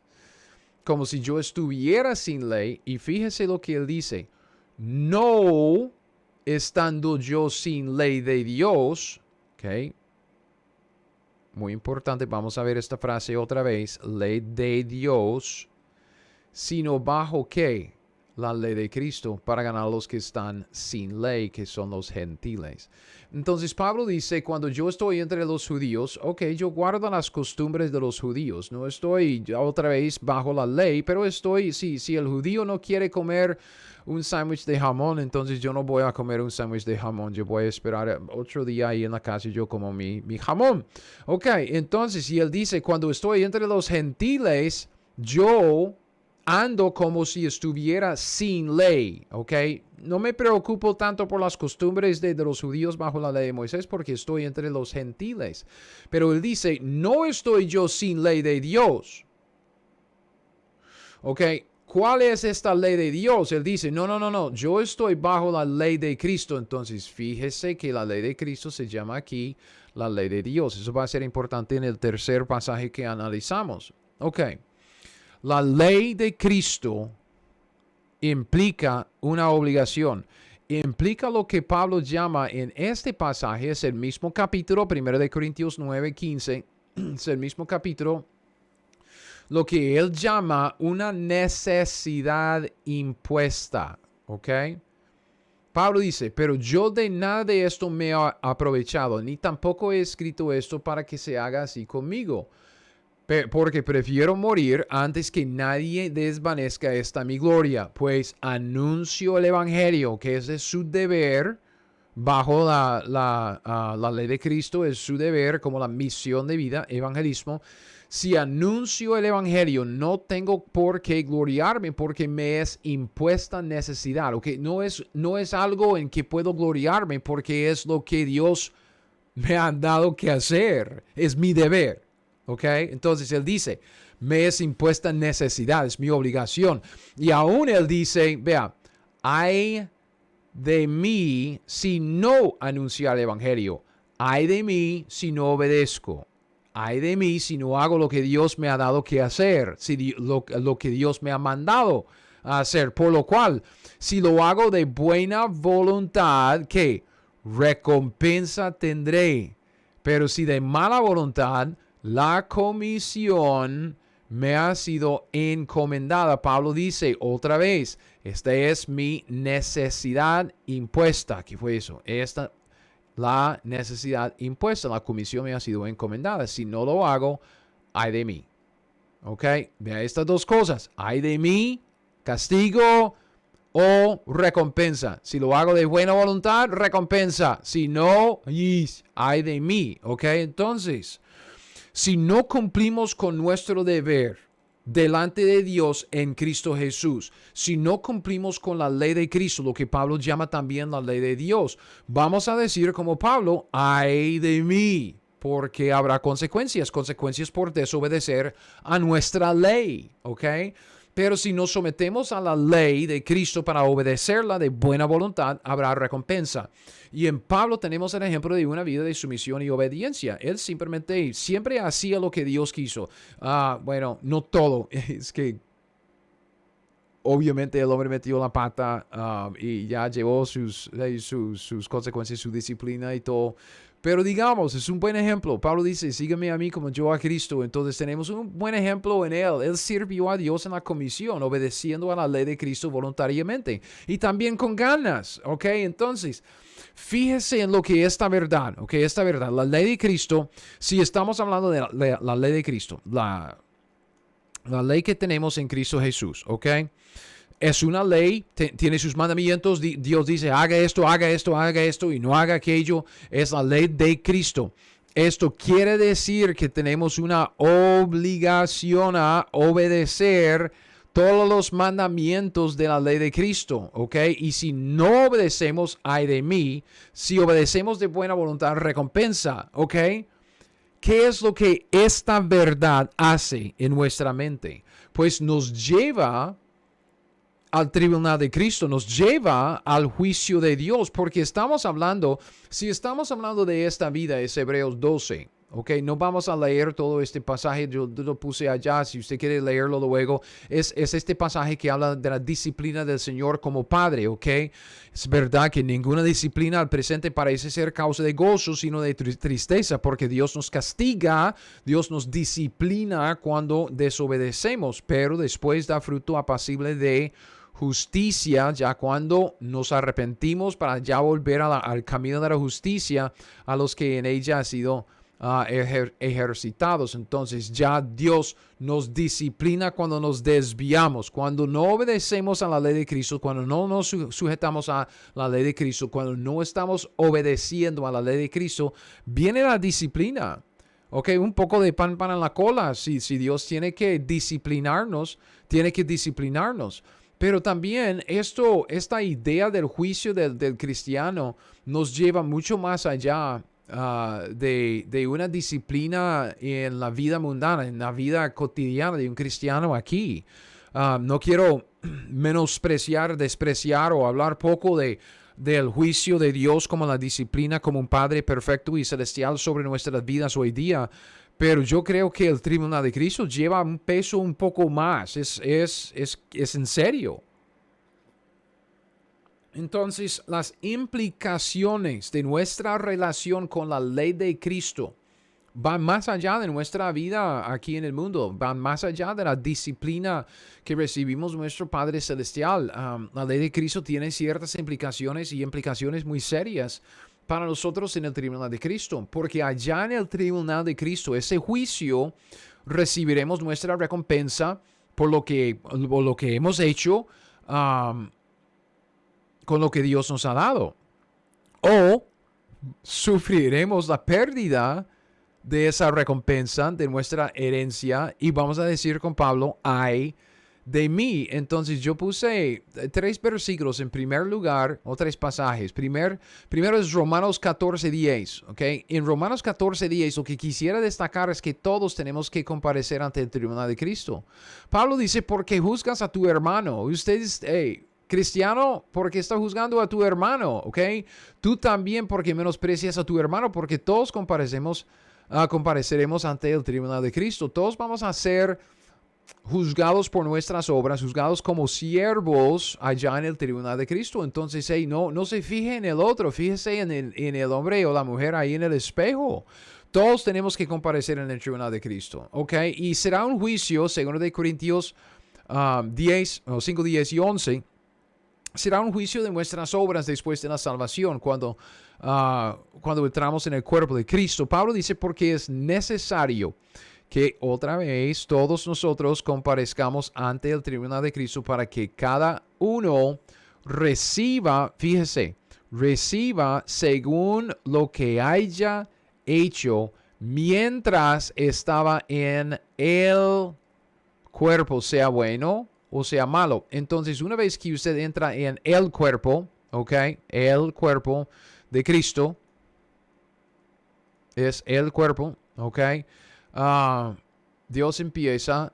como si yo estuviera sin ley. Y fíjese lo que él dice: no estando yo sin ley de Dios, ¿ok? Muy importante, vamos a ver esta frase otra vez: ley de Dios, sino bajo ¿qué? La ley de Cristo, para ganar a los que están sin ley, que son los gentiles. Entonces Pablo dice: cuando yo estoy entre los judíos, ok, yo guardo las costumbres de los judíos, no estoy otra vez bajo la ley, pero estoy, si el judío no quiere comer un sándwich de jamón, entonces yo no voy a comer un sándwich de jamón, yo voy a esperar otro día ahí en la casa y yo como mi jamón. Ok, entonces, y él dice: cuando estoy entre los gentiles, yo ando como si estuviera sin ley, ¿ok? No me preocupo tanto por las costumbres de los judíos bajo la ley de Moisés porque estoy entre los gentiles. Pero él dice, no estoy yo sin ley de Dios. ¿Ok? ¿Cuál es esta ley de Dios? Él dice, no, yo estoy bajo la ley de Cristo. Entonces, fíjese que la ley de Cristo se llama aquí la ley de Dios. Eso va a ser importante en el tercer pasaje que analizamos. Ok. La ley de Cristo implica una obligación. Implica lo que Pablo llama en este pasaje, es el mismo capítulo, 1 Corintios 9:15, es el mismo capítulo, lo que él llama una necesidad impuesta, ¿ok? Pablo dice, pero yo de nada de esto me he aprovechado, ni tampoco he escrito esto para que se haga así conmigo, porque prefiero morir antes que nadie desvanezca esta mi gloria, pues anuncio el evangelio, que es de su deber, bajo la ley de Cristo, es su deber como la misión de vida, evangelismo. Si anuncio el evangelio, no tengo por qué gloriarme porque me es impuesta necesidad. ¿Okay? No es algo en que puedo gloriarme porque es lo que Dios me ha dado que hacer. Es mi deber. ¿Okay? Entonces él dice, me es impuesta necesidad, es mi obligación. Y aún él dice, vea, ay de mí si no anunciar el evangelio. Ay de mí si no obedezco. Ay de mí si no hago lo que Dios me ha dado que hacer, si lo que Dios me ha mandado a hacer. Por lo cual, si lo hago de buena voluntad, ¿qué? Recompensa tendré. Pero si de mala voluntad, la comisión me ha sido encomendada. Pablo dice otra vez, esta es mi necesidad impuesta. ¿Qué fue eso? La necesidad impuesta, la comisión me ha sido encomendada. Si no lo hago, ay de mí. ¿Ok? Vea estas dos cosas. Ay de mí, castigo o recompensa. Si lo hago de buena voluntad, recompensa. Si no, ay de mí. ¿Ok? Entonces, si no cumplimos con nuestro deber delante de Dios en Cristo Jesús, si no cumplimos con la ley de Cristo, lo que Pablo llama también la ley de Dios, vamos a decir como Pablo, ay de mí, porque habrá consecuencias por desobedecer a nuestra ley, ¿ok? Pero si nos sometemos a la ley de Cristo para obedecerla de buena voluntad, habrá recompensa. Y en Pablo tenemos el ejemplo de una vida de sumisión y obediencia. Él simplemente siempre hacía lo que Dios quiso. Bueno, no todo. Es que obviamente el hombre metió la pata y ya llevó sus consecuencias, su disciplina y todo. Pero digamos, es un buen ejemplo. Pablo dice, sígueme a mí como yo a Cristo. Entonces tenemos un buen ejemplo en él. Él sirvió a Dios en la comisión, obedeciendo a la ley de Cristo voluntariamente. Y también con ganas, ¿ok? Entonces, fíjese en lo que esta verdad, ¿ok? Esta verdad, la ley de Cristo, si estamos hablando de la ley de Cristo, la ley que tenemos en Cristo Jesús, ¿ok? Es una ley, tiene sus mandamientos. Dios dice, haga esto, y no haga aquello. Es la ley de Cristo. Esto quiere decir que tenemos una obligación a obedecer todos los mandamientos de la ley de Cristo, ¿ok? Y si no obedecemos, ay de mí. Si obedecemos de buena voluntad, recompensa, ¿ok? ¿Qué es lo que esta verdad hace en nuestra mente? Pues nos lleva al tribunal de Cristo, nos lleva al juicio de Dios, porque si estamos hablando de esta vida, es Hebreos 12, ¿ok? No vamos a leer todo este pasaje, yo lo puse allá, si usted quiere leerlo luego, es este pasaje que habla de la disciplina del Señor como Padre, ¿ok? Es verdad que ninguna disciplina al presente parece ser causa de gozo, sino de tristeza, porque Dios nos castiga, Dios nos disciplina cuando desobedecemos, pero después da fruto apacible de justicia, ya cuando nos arrepentimos para ya volver al camino de la justicia a los que en ella han sido ejercitados. Entonces ya Dios nos disciplina cuando nos desviamos, cuando no obedecemos a la ley de Cristo, cuando no nos sujetamos a la ley de Cristo, cuando no estamos obedeciendo a la ley de Cristo, viene la disciplina. Ok, un poco de pan para la cola. Si Dios tiene que disciplinarnos, tiene que disciplinarnos. Pero también esta idea del juicio del cristiano nos lleva mucho más allá de una disciplina en la vida mundana, en la vida cotidiana de un cristiano aquí. No quiero menospreciar, despreciar o hablar poco del juicio de Dios como la disciplina, como un Padre perfecto y celestial sobre nuestras vidas hoy día. Pero yo creo que el tribunal de Cristo lleva un peso un poco más. Es en serio. Entonces, las implicaciones de nuestra relación con la ley de Cristo van más allá de nuestra vida aquí en el mundo, van más allá de la disciplina que recibimos nuestro Padre Celestial. La ley de Cristo tiene ciertas implicaciones y implicaciones muy serias para nosotros en el tribunal de Cristo, porque allá en el tribunal de Cristo, ese juicio, recibiremos nuestra recompensa por lo que hemos hecho con lo que Dios nos ha dado. O sufriremos la pérdida de esa recompensa, de nuestra herencia, y vamos a decir con Pablo, ay de mí. Entonces yo puse 3 versículos en primer lugar, o 3 pasajes. Primero es Romanos 14:10, ¿ok? En Romanos 14:10 lo que quisiera destacar es que todos tenemos que comparecer ante el tribunal de Cristo. Pablo dice, porque juzgas a tu hermano. Ustedes, cristiano, porque está juzgando a tu hermano, ¿ok? Tú también porque menosprecias a tu hermano, porque todos compareceremos ante el tribunal de Cristo. Todos vamos a ser juzgados por nuestras obras, juzgados como siervos allá en el tribunal de Cristo. Entonces, no se fije en el otro, fíjese en el hombre o la mujer ahí en el espejo. Todos tenemos que comparecer en el tribunal de Cristo, ¿ok? Y será un juicio, según de Corintios 5, 10 y 11, será un juicio de nuestras obras después de la salvación, cuando entramos en el cuerpo de Cristo. Pablo dice, porque es necesario que otra vez todos nosotros comparezcamos ante el tribunal de Cristo para que cada uno reciba según lo que haya hecho mientras estaba en el cuerpo, sea bueno o sea malo. Entonces, una vez que usted entra en el cuerpo, ¿ok? El cuerpo de Cristo es el cuerpo, ¿ok? Dios empieza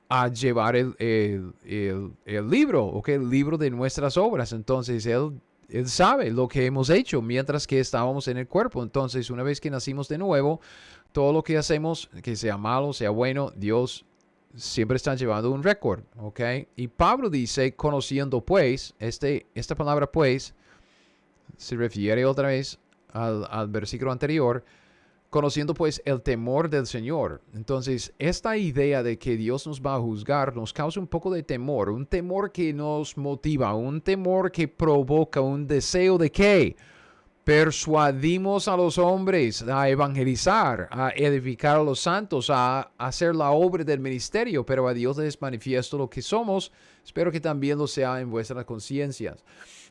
a llevar el libro, ¿ok? El libro de nuestras obras. Entonces, Él sabe lo que hemos hecho mientras que estábamos en el cuerpo. Entonces, una vez que nacimos de nuevo, todo lo que hacemos, que sea malo, sea bueno, Dios siempre está llevando un récord, ¿ok? Y Pablo dice, conociendo pues, esta palabra pues, se refiere otra vez al versículo anterior, conociendo pues el temor del Señor. Entonces, esta idea de que Dios nos va a juzgar nos causa un poco de temor, un temor que nos motiva, un temor que provoca un deseo de ¿qué? Persuadimos a los hombres a evangelizar, a edificar a los santos, a hacer la obra del ministerio, pero a Dios les manifiesto lo que somos. Espero que también lo sea en vuestras conciencias.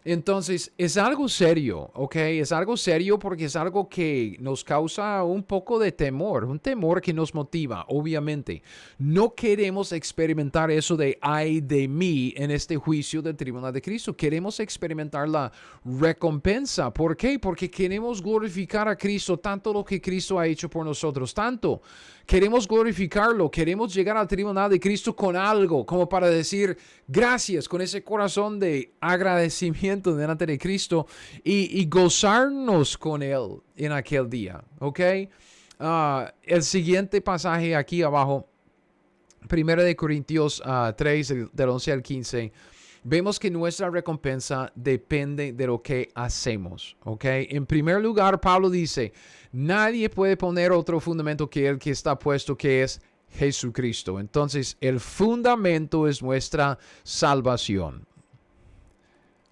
Entonces, es algo serio, ¿ok? Es algo serio porque es algo que nos causa un poco de temor, un temor que nos motiva, obviamente. No queremos experimentar eso de ay de mí en este juicio del tribunal de Cristo. Queremos experimentar la recompensa. ¿Por qué? Porque queremos glorificar a Cristo, tanto lo que Cristo ha hecho por nosotros, tanto. Queremos glorificarlo, queremos llegar al tribunal de Cristo con algo, como para decir gracias, con ese corazón de agradecimiento delante de Cristo y gozarnos con Él en aquel día, ¿ok? El siguiente pasaje aquí abajo, 1 de Corintios 3, del 11 al 15, vemos que nuestra recompensa depende de lo que hacemos, ¿ok? En primer lugar, Pablo dice, nadie puede poner otro fundamento que el que está puesto, que es Jesucristo. Entonces, el fundamento es nuestra salvación.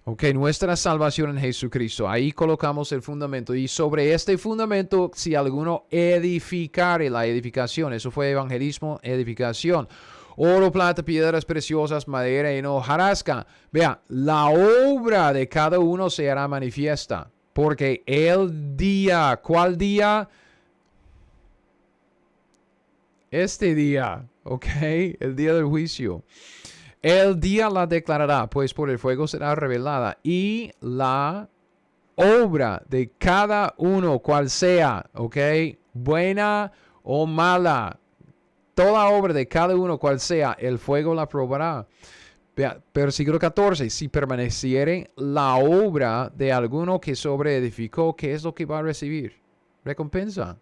Ok, nuestra salvación en Jesucristo. Ahí colocamos el fundamento. Y sobre este fundamento, si alguno edificare, la edificación, eso fue evangelismo, edificación. Oro, plata, piedras preciosas, madera y hojarasca. Vea, la obra de cada uno se hará manifiesta. Porque el día, ¿cuál día? este día, ¿ok? El día del juicio. El día la declarará, pues por el fuego será revelada. Y la obra de cada uno, cual sea, ¿ok? Buena o mala. Toda obra de cada uno, cual sea, el fuego la probará. Versículo 14. Si permaneciere la obra de alguno que sobreedificó, ¿qué es lo que va a recibir? Recompensa.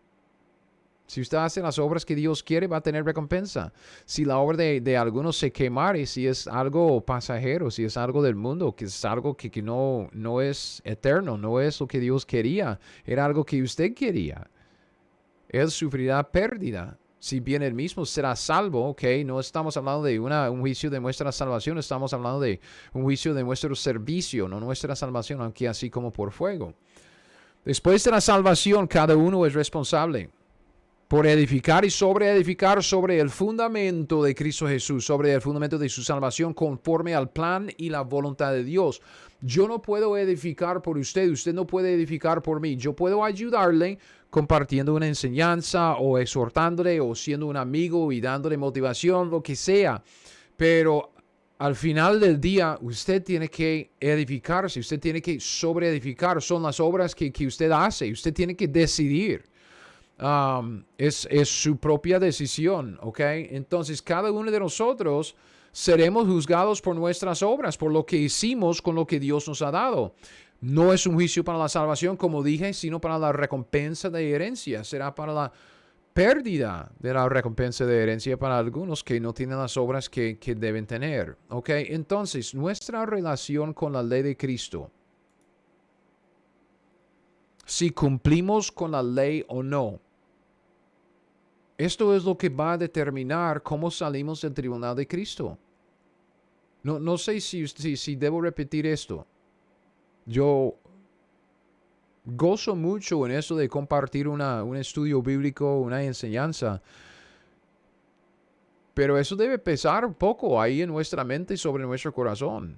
Si usted hace las obras que Dios quiere, va a tener recompensa. Si la obra de algunos se quemare, si es algo pasajero, si es algo del mundo, que es algo que no es eterno, no es lo que Dios quería, era algo que usted quería, él sufrirá pérdida. Si bien él mismo será salvo, ok, no estamos hablando de un juicio de nuestra salvación, estamos hablando de un juicio de nuestro servicio, no nuestra salvación, aunque así como por fuego. Después de la salvación, cada uno es responsable por edificar y sobreedificar sobre el fundamento de Cristo Jesús, sobre el fundamento de su salvación conforme al plan y la voluntad de Dios. Yo no puedo edificar por usted, usted no puede edificar por mí. Yo puedo ayudarle compartiendo una enseñanza o exhortándole o siendo un amigo y dándole motivación, lo que sea. Pero al final del día, usted tiene que edificarse, usted tiene que sobreedificar. Son las obras que usted hace. Usted tiene que decidir. Es su propia decisión, ¿ok? Entonces, cada uno de nosotros seremos juzgados por nuestras obras, por lo que hicimos con lo que Dios nos ha dado. No es un juicio para la salvación, como dije, sino para la recompensa de herencia. Será para la pérdida de la recompensa de herencia para algunos que no tienen las obras que deben tener, ¿ok? Entonces, nuestra relación con la ley de Cristo, si cumplimos con la ley o no, esto es lo que va a determinar cómo salimos del tribunal de Cristo. No sé si debo repetir esto. Yo gozo mucho en eso de compartir un estudio bíblico, una enseñanza. Pero eso debe pesar un poco ahí en nuestra mente y sobre nuestro corazón.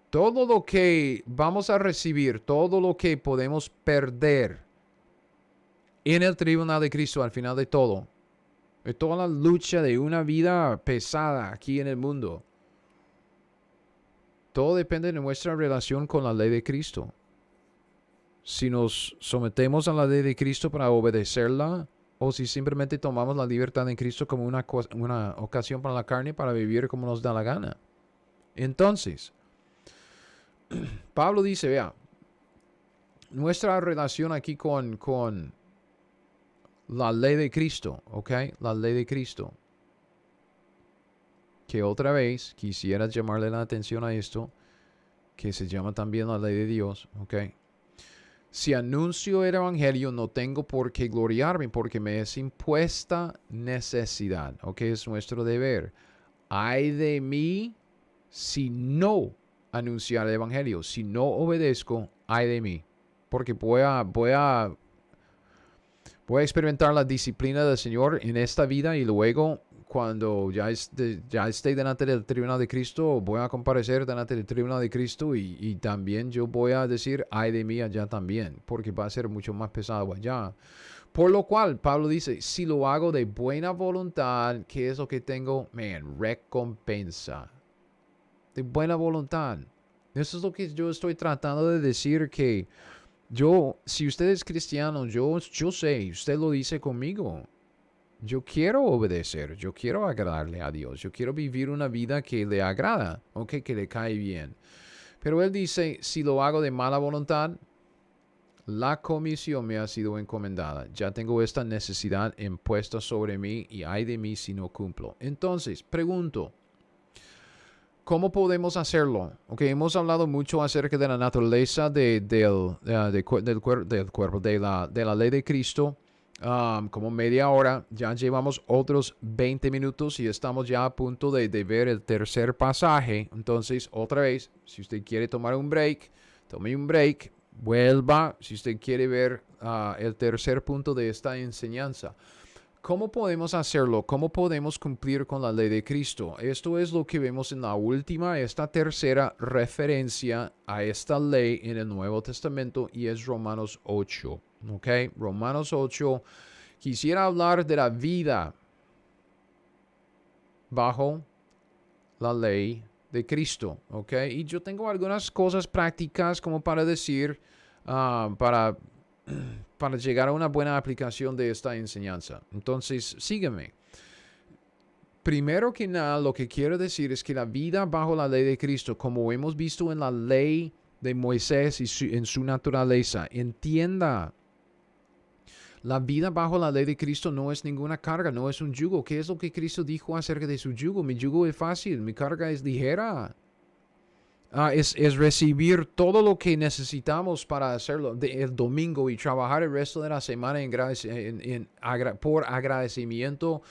Todo lo que vamos a recibir, todo lo que podemos perder en el tribunal de Cristo al final de todo, de toda la lucha de una vida pesada aquí en el mundo, todo depende de nuestra relación con la ley de Cristo. Si nos sometemos a la ley de Cristo para obedecerla, o si simplemente tomamos la libertad en Cristo como una ocasión para la carne para vivir como nos da la gana. Entonces, Pablo dice, vea, nuestra relación aquí con la ley de Cristo, ¿ok? La ley de Cristo. Que otra vez quisiera llamarle la atención a esto, que se llama también la ley de Dios, ¿ok? Si anuncio el evangelio, no tengo por qué gloriarme, porque me es impuesta necesidad, ¿ok? Es nuestro deber. Ay de mí si no anunciar el evangelio, si no obedezco, ay de mí, porque voy a experimentar la disciplina del Señor en esta vida y luego cuando ya esté delante del tribunal de Cristo, voy a comparecer delante del tribunal de Cristo y también yo voy a decir, ay de mí allá también, porque va a ser mucho más pesado allá. Por lo cual, Pablo dice, si lo hago de buena voluntad, ¿qué es lo que tengo? Recompensa. De buena voluntad. Eso es lo que yo estoy tratando de decir, que si usted es cristiano, yo sé, usted lo dice conmigo. Yo quiero obedecer, yo quiero agradarle a Dios, yo quiero vivir una vida que le agrada, que le cae bien. Pero él dice, si lo hago de mala voluntad, la comisión me ha sido encomendada. Ya tengo esta necesidad impuesta sobre mí y ay de mí si no cumplo. Entonces, pregunto, ¿cómo podemos hacerlo? Hemos hablado mucho acerca de la naturaleza del cuerpo, de la ley de Cristo. Como media hora, ya llevamos otros 20 minutos y estamos ya a punto de ver el tercer pasaje. Entonces, otra vez, si usted quiere tomar un break, tome un break, vuelva si usted quiere ver el tercer punto de esta enseñanza. ¿Cómo podemos hacerlo? ¿Cómo podemos cumplir con la ley de Cristo? Esto es lo que vemos en la última, esta tercera referencia a esta ley en el Nuevo Testamento, y es Romanos 8. ¿Ok? Romanos 8. Quisiera hablar de la vida bajo la ley de Cristo, ¿ok? Y yo tengo algunas cosas prácticas como para decir, para llegar a una buena aplicación de esta enseñanza. Entonces, sígueme. Primero que nada, lo que quiero decir es que la vida bajo la ley de Cristo, como hemos visto en la ley de Moisés y en su naturaleza, entienda, la vida bajo la ley de Cristo no es ninguna carga, no es un yugo. ¿Qué es lo que Cristo dijo acerca de su yugo? Mi yugo es fácil, mi carga es ligera. Es recibir todo lo que necesitamos para hacerlo el domingo y trabajar el resto de la semana por agradecimiento,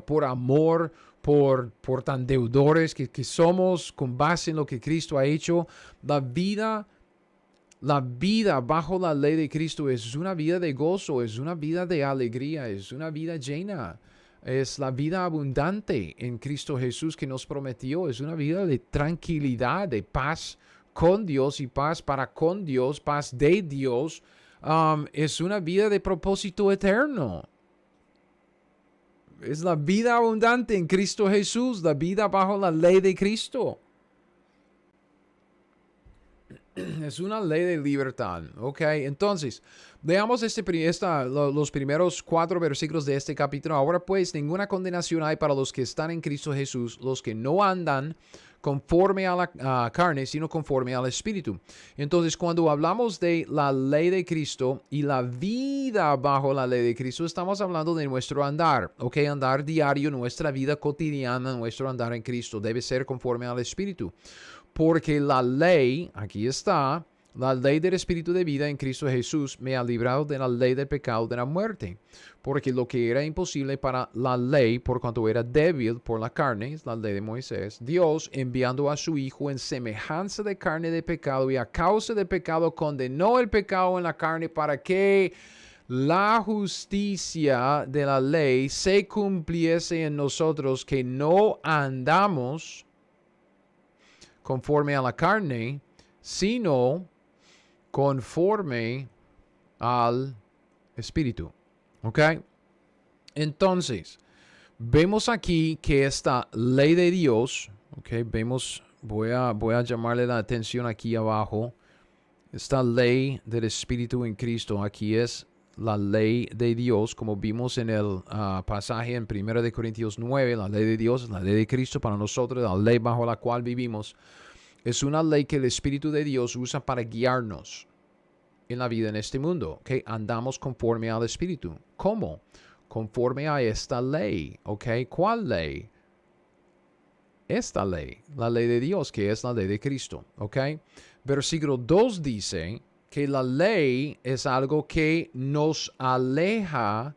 por amor, por tan deudores que somos con base en lo que Cristo ha hecho. La vida bajo la ley de Cristo es una vida de gozo, es una vida de alegría, es una vida llena. Es la vida abundante en Cristo Jesús que nos prometió. Es una vida de tranquilidad, de paz con Dios y paz para con Dios, paz de Dios. Es una vida de propósito eterno. Es la vida abundante en Cristo Jesús, la vida bajo la ley de Cristo. Es una ley de libertad, ¿ok? Entonces, veamos los primeros 4 versículos de este capítulo. Ahora pues, ninguna condenación hay para los que están en Cristo Jesús, los que no andan conforme a la carne, sino conforme al Espíritu. Entonces, cuando hablamos de la ley de Cristo y la vida bajo la ley de Cristo, estamos hablando de nuestro andar, ¿ok? Andar diario, nuestra vida cotidiana, nuestro andar en Cristo debe ser conforme al Espíritu. Porque la ley, aquí está, la ley del Espíritu de vida en Cristo Jesús me ha librado de la ley del pecado de la muerte. Porque lo que era imposible para la ley, por cuanto era débil por la carne, es la ley de Moisés, Dios, enviando a su Hijo en semejanza de carne de pecado y a causa del pecado condenó el pecado en la carne para que la justicia de la ley se cumpliese en nosotros, que no andamos conforme a la carne, sino conforme al Espíritu. ¿Ok? Entonces, vemos aquí que esta ley de Dios, ¿ok? Voy a llamarle la atención aquí abajo. Esta ley del Espíritu en Cristo, aquí es la ley de Dios, como vimos en el pasaje en 1 Corintios 9, la ley de Dios, la ley de Cristo para nosotros, la ley bajo la cual vivimos. Es una ley que el Espíritu de Dios usa para guiarnos en la vida en este mundo, que andamos conforme al Espíritu. ¿Cómo? Conforme a esta ley, ¿ok? ¿Cuál ley? Esta ley, la ley de Dios, que es la ley de Cristo, ¿ok? Versículo 2 dice que la ley es algo que nos aleja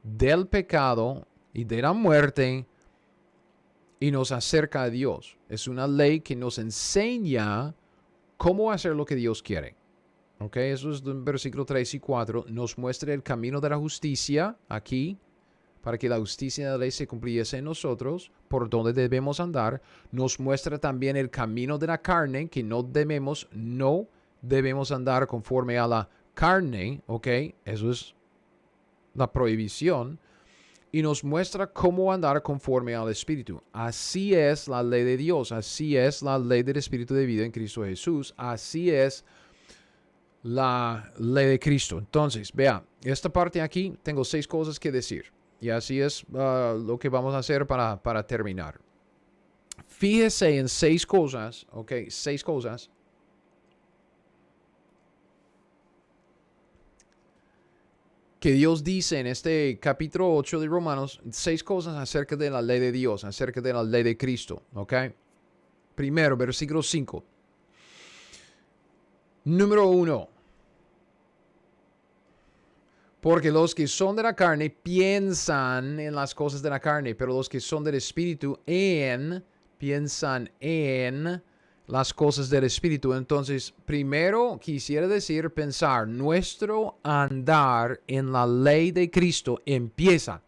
del pecado y de la muerte y nos acerca a Dios. Es una ley que nos enseña cómo hacer lo que Dios quiere. ¿Ok? Eso es en versículo 3 y 4. Nos muestra el camino de la justicia aquí, para que la justicia de la ley se cumpliese en nosotros, por donde debemos andar. Nos muestra también el camino de la carne, que no debemos andar conforme a la carne, ¿ok? Eso es la prohibición. Y nos muestra cómo andar conforme al Espíritu. Así es la ley de Dios, así es la ley del Espíritu de vida en Cristo Jesús, así es la ley de Cristo. Entonces, vea, esta parte aquí tengo 6 cosas que decir. Y así es lo que vamos a hacer para terminar. Fíjese en 6 cosas, ¿ok? 6 cosas que Dios dice en este capítulo 8 de Romanos, 6 cosas acerca de la ley de Dios, acerca de la ley de Cristo, ¿ok? Primero, versículo 5. Número 1. Porque los que son de la carne piensan en las cosas de la carne, pero los que son del Espíritu piensan en las cosas del Espíritu. Entonces, primero quisiera decir pensar. Nuestro andar en la ley de Cristo empieza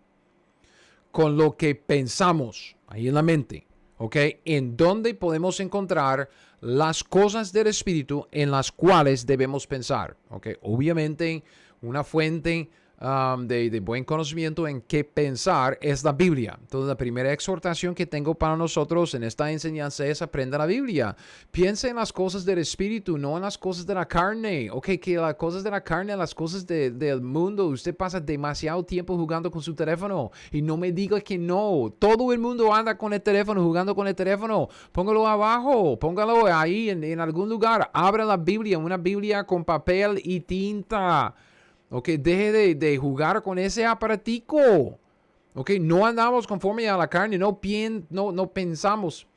con lo que pensamos ahí en la mente, ¿ok? En donde podemos encontrar las cosas del Espíritu en las cuales debemos pensar, ¿ok? Obviamente, una fuente de buen conocimiento en qué pensar es la Biblia. Entonces, la primera exhortación que tengo para nosotros en esta enseñanza es aprenda la Biblia. Piensa en las cosas del Espíritu, no en las cosas de la carne. Ok, que las cosas de la carne, las cosas del mundo, usted pasa demasiado tiempo jugando con su teléfono y no me diga que no. Todo el mundo anda con el teléfono, jugando con el teléfono. Póngalo abajo, póngalo ahí en algún lugar. Abra la Biblia, una Biblia con papel y tinta. Ok, deje de jugar con ese aparatico. Ok, no andamos conforme a la carne, no pensamos.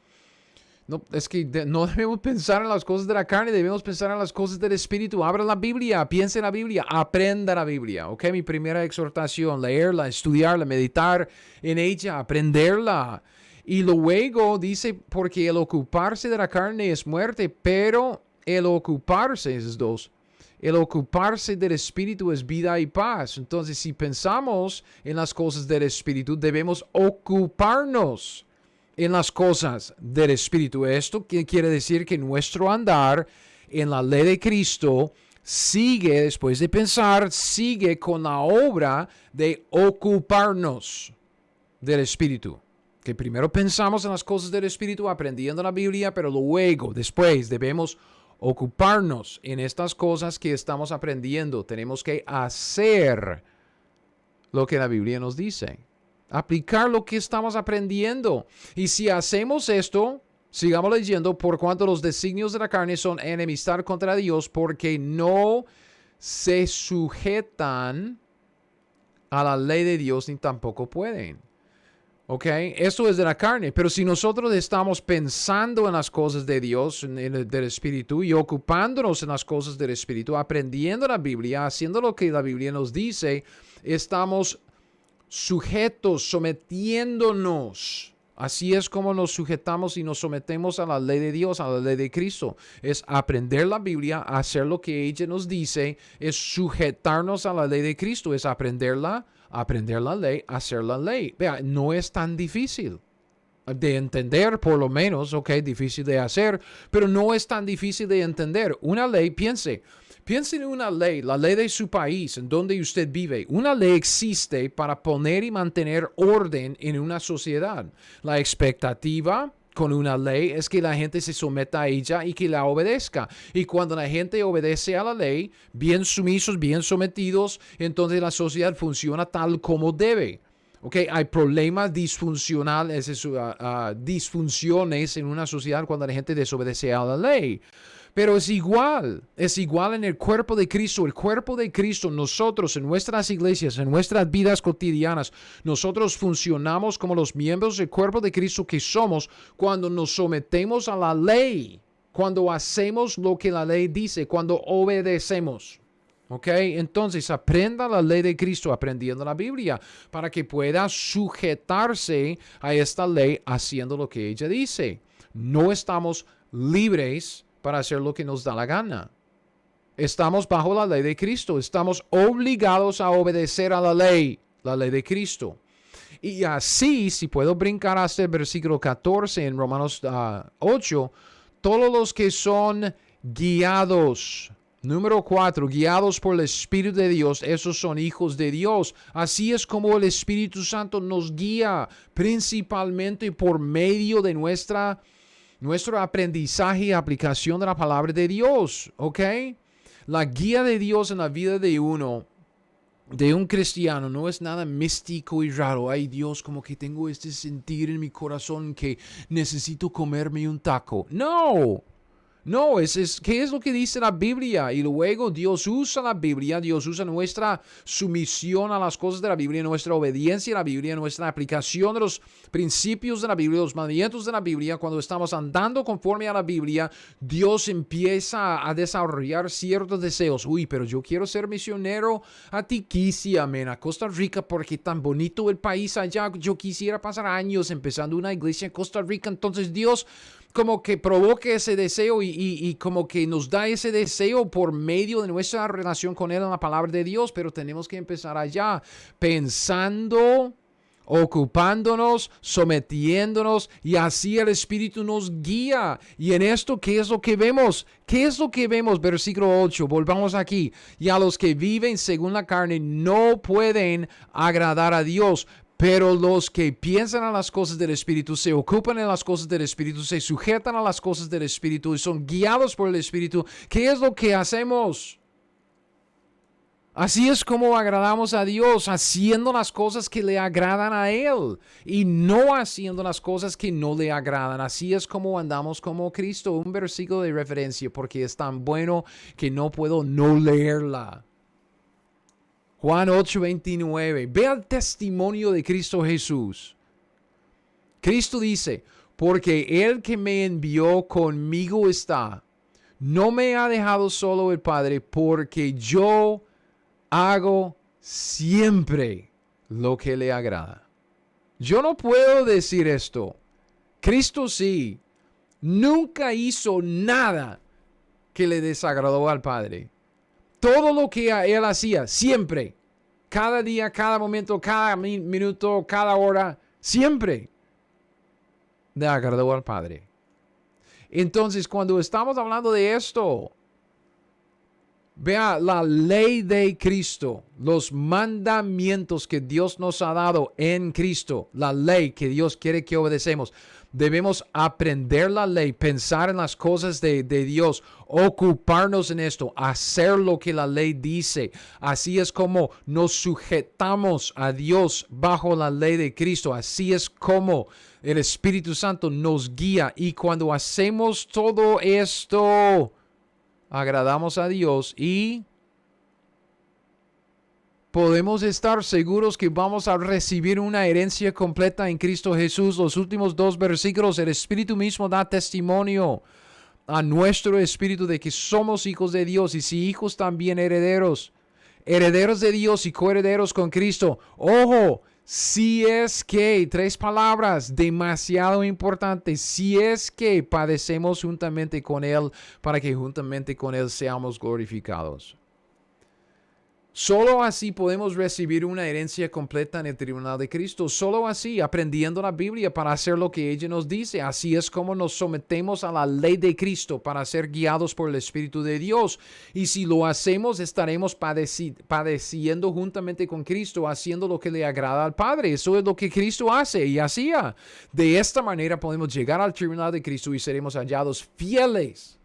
No, es que no debemos pensar en las cosas de la carne, debemos pensar en las cosas del Espíritu. Abra la Biblia, piense en la Biblia, aprenda la Biblia. Ok, mi primera exhortación, leerla, estudiarla, meditar en ella, aprenderla. Y luego dice, porque el ocuparse de la carne es muerte, pero el ocuparse, esos dos, el ocuparse del Espíritu es vida y paz. Entonces, si pensamos en las cosas del Espíritu, debemos ocuparnos en las cosas del Espíritu. Esto quiere decir que nuestro andar en la ley de Cristo sigue, después de pensar, sigue con la obra de ocuparnos del Espíritu. Que primero pensamos en las cosas del Espíritu aprendiendo la Biblia, pero luego, después, debemos ocuparnos en estas cosas que estamos aprendiendo. Tenemos que hacer lo que la Biblia nos dice. Aplicar lo que estamos aprendiendo. Y si hacemos esto, sigamos leyendo, por cuanto los designios de la carne son enemistad contra Dios, porque no se sujetan a la ley de Dios ni tampoco pueden. Ok, eso es de la carne, pero si nosotros estamos pensando en las cosas de Dios, del Espíritu, y ocupándonos en las cosas del Espíritu, aprendiendo la Biblia, haciendo lo que la Biblia nos dice, estamos sujetos, sometiéndonos. Así es como nos sujetamos y nos sometemos a la ley de Dios, a la ley de Cristo. Es aprender la Biblia, hacer lo que ella nos dice, es sujetarnos a la ley de Cristo, es aprender la ley, hacer la ley. Vea, no es tan difícil de entender, por lo menos, ok, difícil de hacer, pero no es tan difícil de entender. Una ley, piense en una ley, la ley de su país, en donde usted vive. Una ley existe para poner y mantener orden en una sociedad. La expectativa con una ley es que la gente se someta a ella y que la obedezca. Y cuando la gente obedece a la ley, bien sumisos, bien sometidos, entonces la sociedad funciona tal como debe. Okay, hay problemas disfuncionales, disfunciones en una sociedad cuando la gente desobedece a la ley. Pero es igual en el cuerpo de Cristo. El cuerpo de Cristo, nosotros en nuestras iglesias, en nuestras vidas cotidianas, nosotros funcionamos como los miembros del cuerpo de Cristo que somos cuando nos sometemos a la ley, cuando hacemos lo que la ley dice, cuando obedecemos. Ok, entonces aprenda la ley de Cristo aprendiendo la Biblia para que pueda sujetarse a esta ley haciendo lo que ella dice. No estamos libres para hacer lo que nos da la gana. Estamos bajo la ley de Cristo. Estamos obligados a obedecer a la ley de Cristo. Y así, si puedo brincar hasta el versículo 14 en Romanos 8, todos los que son guiados. Número 4, guiados por el Espíritu de Dios, esos son hijos de Dios. Así es como el Espíritu Santo nos guía, principalmente por medio de nuestro aprendizaje y aplicación de la palabra de Dios, ¿ok? La guía de Dios en la vida de un cristiano, no es nada místico y raro. Ay, Dios, como que tengo este sentir en mi corazón que necesito comerme un taco. No, ¿qué es lo que dice la Biblia? Y luego Dios usa la Biblia, Dios usa nuestra sumisión a las cosas de la Biblia, nuestra obediencia a la Biblia, nuestra aplicación de los principios de la Biblia, los mandamientos de la Biblia. Cuando estamos andando conforme a la Biblia, Dios empieza a desarrollar ciertos deseos. Uy, pero yo quiero ser misionero a Tiquicia, a Costa Rica, porque tan bonito el país allá. Yo quisiera pasar años empezando una iglesia en Costa Rica. Entonces Dios como que provoque ese deseo y como que nos da ese deseo por medio de nuestra relación con Él en la palabra de Dios, pero tenemos que empezar allá pensando, ocupándonos, sometiéndonos, y así el Espíritu nos guía. Y en esto, ¿qué es lo que vemos? ¿Qué es lo que vemos? Versículo 8, volvamos aquí. Y a los que viven según la carne no pueden agradar a Dios. Pero los que piensan en las cosas del Espíritu, se ocupan en las cosas del Espíritu, se sujetan a las cosas del Espíritu y son guiados por el Espíritu. ¿Qué es lo que hacemos? Así es como agradamos a Dios, haciendo las cosas que le agradan a Él y no haciendo las cosas que no le agradan. Así es como andamos como Cristo. Un versículo de referencia porque es tan bueno que no puedo no leerla. Juan 8:29. Ve al testimonio de Cristo Jesús. Cristo dice, porque el que me envió conmigo está. No me ha dejado solo el Padre, porque yo hago siempre lo que le agrada. Yo no puedo decir esto. Cristo sí. Nunca hizo nada que le desagradó al Padre. Todo lo que Él hacía, siempre, cada día, cada momento, cada minuto, cada hora, siempre le agradó al Padre. Entonces, cuando estamos hablando de esto, vea la ley de Cristo, los mandamientos que Dios nos ha dado en Cristo, la ley que Dios quiere que obedecemos. Debemos aprender la ley, pensar en las cosas de Dios, ocuparnos en esto, hacer lo que la ley dice. Así es como nos sujetamos a Dios bajo la ley de Cristo. Así es como el Espíritu Santo nos guía. Y cuando hacemos todo esto, agradamos a Dios y podemos estar seguros que vamos a recibir una herencia completa en Cristo Jesús. Los últimos 2 versículos, el Espíritu mismo da testimonio a nuestro espíritu de que somos hijos de Dios y si hijos también herederos. Herederos de Dios y coherederos con Cristo. Ojo, si es que, 3 palabras demasiado importantes, si es que padecemos juntamente con Él para que juntamente con Él seamos glorificados. Solo así podemos recibir una herencia completa en el tribunal de Cristo. Solo así, aprendiendo la Biblia para hacer lo que ella nos dice. Así es como nos sometemos a la ley de Cristo para ser guiados por el Espíritu de Dios. Y si lo hacemos, estaremos padeciendo juntamente con Cristo, haciendo lo que le agrada al Padre. Eso es lo que Cristo hace y hacía. De esta manera podemos llegar al tribunal de Cristo y seremos hallados fieles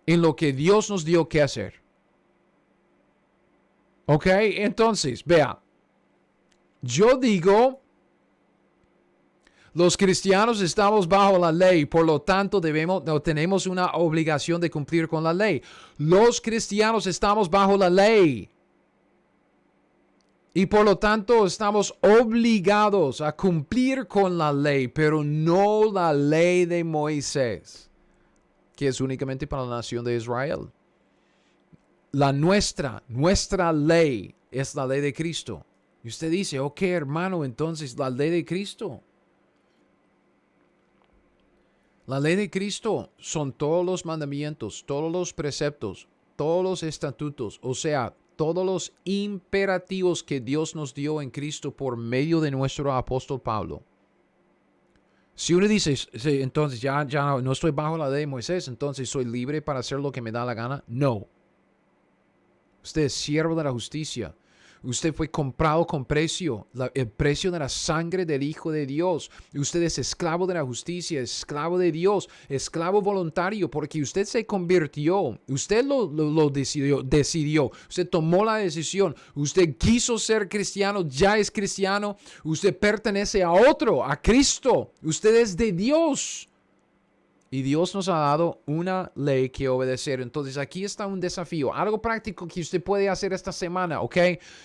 en lo que Dios nos dio que hacer. Ok, entonces, vea, yo digo, los cristianos estamos bajo la ley, por lo tanto tenemos una obligación de cumplir con la ley. Los cristianos estamos bajo la ley y por lo tanto estamos obligados a cumplir con la ley, pero no la ley de Moisés, que es únicamente para la nación de Israel. Nuestra ley es la ley de Cristo. Y usted dice, ok, hermano, entonces la ley de Cristo. La ley de Cristo son todos los mandamientos, todos los preceptos, todos los estatutos, o sea, todos los imperativos que Dios nos dio en Cristo por medio de nuestro apóstol Pablo. Si uno dice, entonces ya no estoy bajo la ley de Moisés, entonces soy libre para hacer lo que me da la gana. No. Usted es siervo de la justicia. Usted fue comprado con precio, el precio de la sangre del Hijo de Dios. Usted es esclavo de la justicia, esclavo de Dios, esclavo voluntario, porque usted se convirtió. Usted lo decidió. Usted tomó la decisión. Usted quiso ser cristiano, ya es cristiano. Usted pertenece a otro, a Cristo. Usted es de Dios. Y Dios nos ha dado una ley que obedecer. Entonces aquí está un desafío, algo práctico que usted puede hacer esta semana, ¿ok?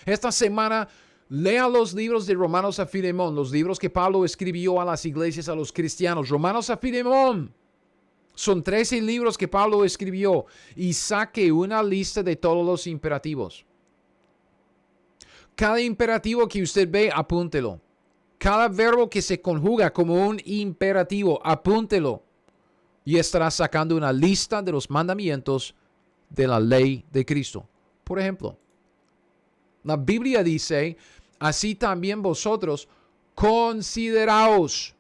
Esta semana lea los libros de Romanos a Filemón, los libros que Pablo escribió a las iglesias, a los cristianos. Romanos a Filemón. Son 13 libros que Pablo escribió y saque una lista de todos los imperativos. Cada imperativo que usted ve, apúntelo. Cada verbo que se conjuga como un imperativo, apúntelo. Y estará sacando una lista de los mandamientos de la ley de Cristo. Por ejemplo, la Biblia dice, así también vosotros consideraos.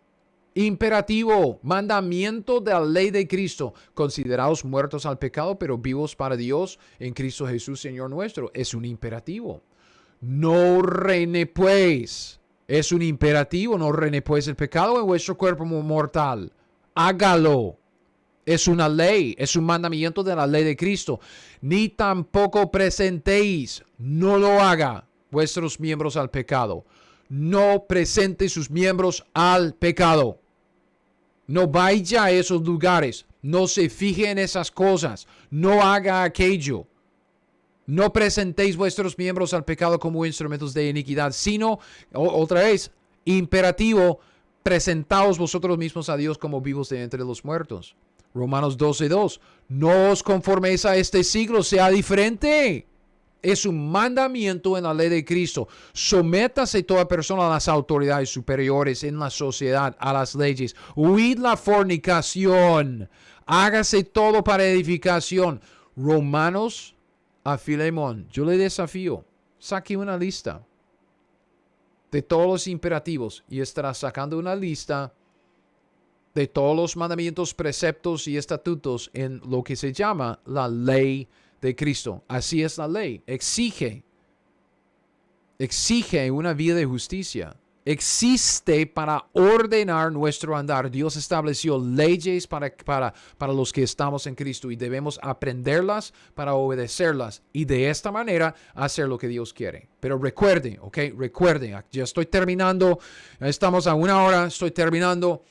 Imperativo, mandamiento de la ley de Cristo. Consideraos muertos al pecado, pero vivos para Dios en Cristo Jesús, Señor nuestro. Es un imperativo. No reine pues. Es un imperativo. No reine pues el pecado en vuestro cuerpo mortal. Hágalo. Es una ley. Es un mandamiento de la ley de Cristo. Ni tampoco presentéis. No lo haga vuestros miembros al pecado. No presente sus miembros al pecado. No vaya a esos lugares. No se fije en esas cosas. No haga aquello. No presentéis vuestros miembros al pecado como instrumentos de iniquidad, sino, otra vez, imperativo, presentaos vosotros mismos a Dios como vivos de entre los muertos. Romanos 12:2. No os conforméis a este siglo, sea diferente. Es un mandamiento en la ley de Cristo. Sométase toda persona a las autoridades superiores en la sociedad, a las leyes. Huid la fornicación. Hágase todo para edificación. Romanos a Filemón. Yo le desafío. Saque una lista de todos los imperativos y estará sacando una lista de todos los mandamientos, preceptos y estatutos en lo que se llama la ley de Cristo. Así es la ley. Exige una vida de justicia. Existe para ordenar nuestro andar. Dios estableció leyes para los que estamos en Cristo y debemos aprenderlas para obedecerlas y de esta manera hacer lo que Dios quiere. Pero recuerden, ¿ok? Recuerden, ya estoy terminando. Estamos a 1 hora, estoy terminando.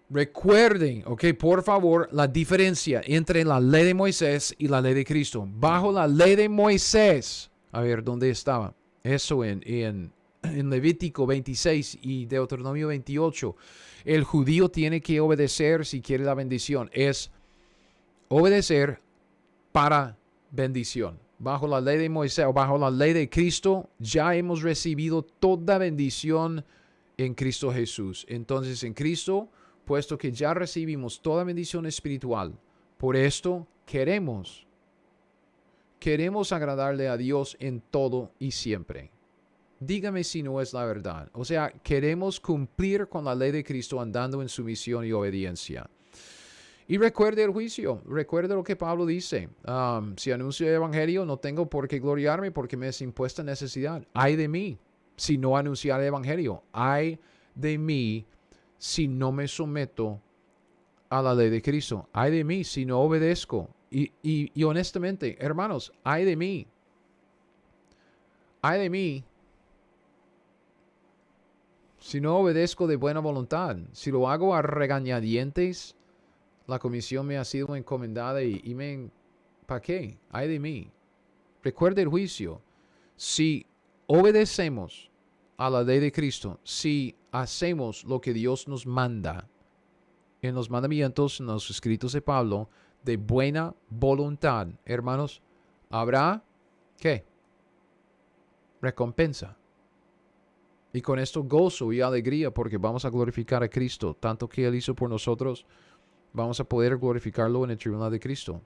Recuerden, ok, por favor, la diferencia entre la ley de Moisés y la ley de Cristo. Bajo la ley de Moisés, a ver, ¿dónde estaba? Eso en Levítico 26 y Deuteronomio 28. El judío tiene que obedecer si quiere la bendición. Es obedecer para bendición. Bajo la ley de Moisés o bajo la ley de Cristo, ya hemos recibido toda bendición en Cristo Jesús. Entonces, en Cristo, puesto que ya recibimos toda bendición espiritual, por esto queremos agradarle a Dios en todo y siempre. Dígame si no es la verdad. O sea, queremos cumplir con la ley de Cristo andando en sumisión y obediencia. Y recuerde el juicio. Recuerde lo que Pablo dice. Si anuncio el evangelio, no tengo por qué gloriarme porque me es impuesta necesidad. Ay de mí si no anunciar el evangelio. Ay de mí si no me someto a la ley de Cristo. Ay de mí si no obedezco. Y honestamente, hermanos, ay de mí. Ay de mí si no obedezco de buena voluntad. Si lo hago a regañadientes, la comisión me ha sido encomendada ¿para qué? Ay de mí. Recuerde el juicio. Si obedecemos a la ley de Cristo, si hacemos lo que Dios nos manda en los mandamientos, en los escritos de Pablo, de buena voluntad, hermanos, habrá, ¿qué? Recompensa. Y con esto gozo y alegría porque vamos a glorificar a Cristo. Tanto que Él hizo por nosotros, vamos a poder glorificarlo en el tribunal de Cristo.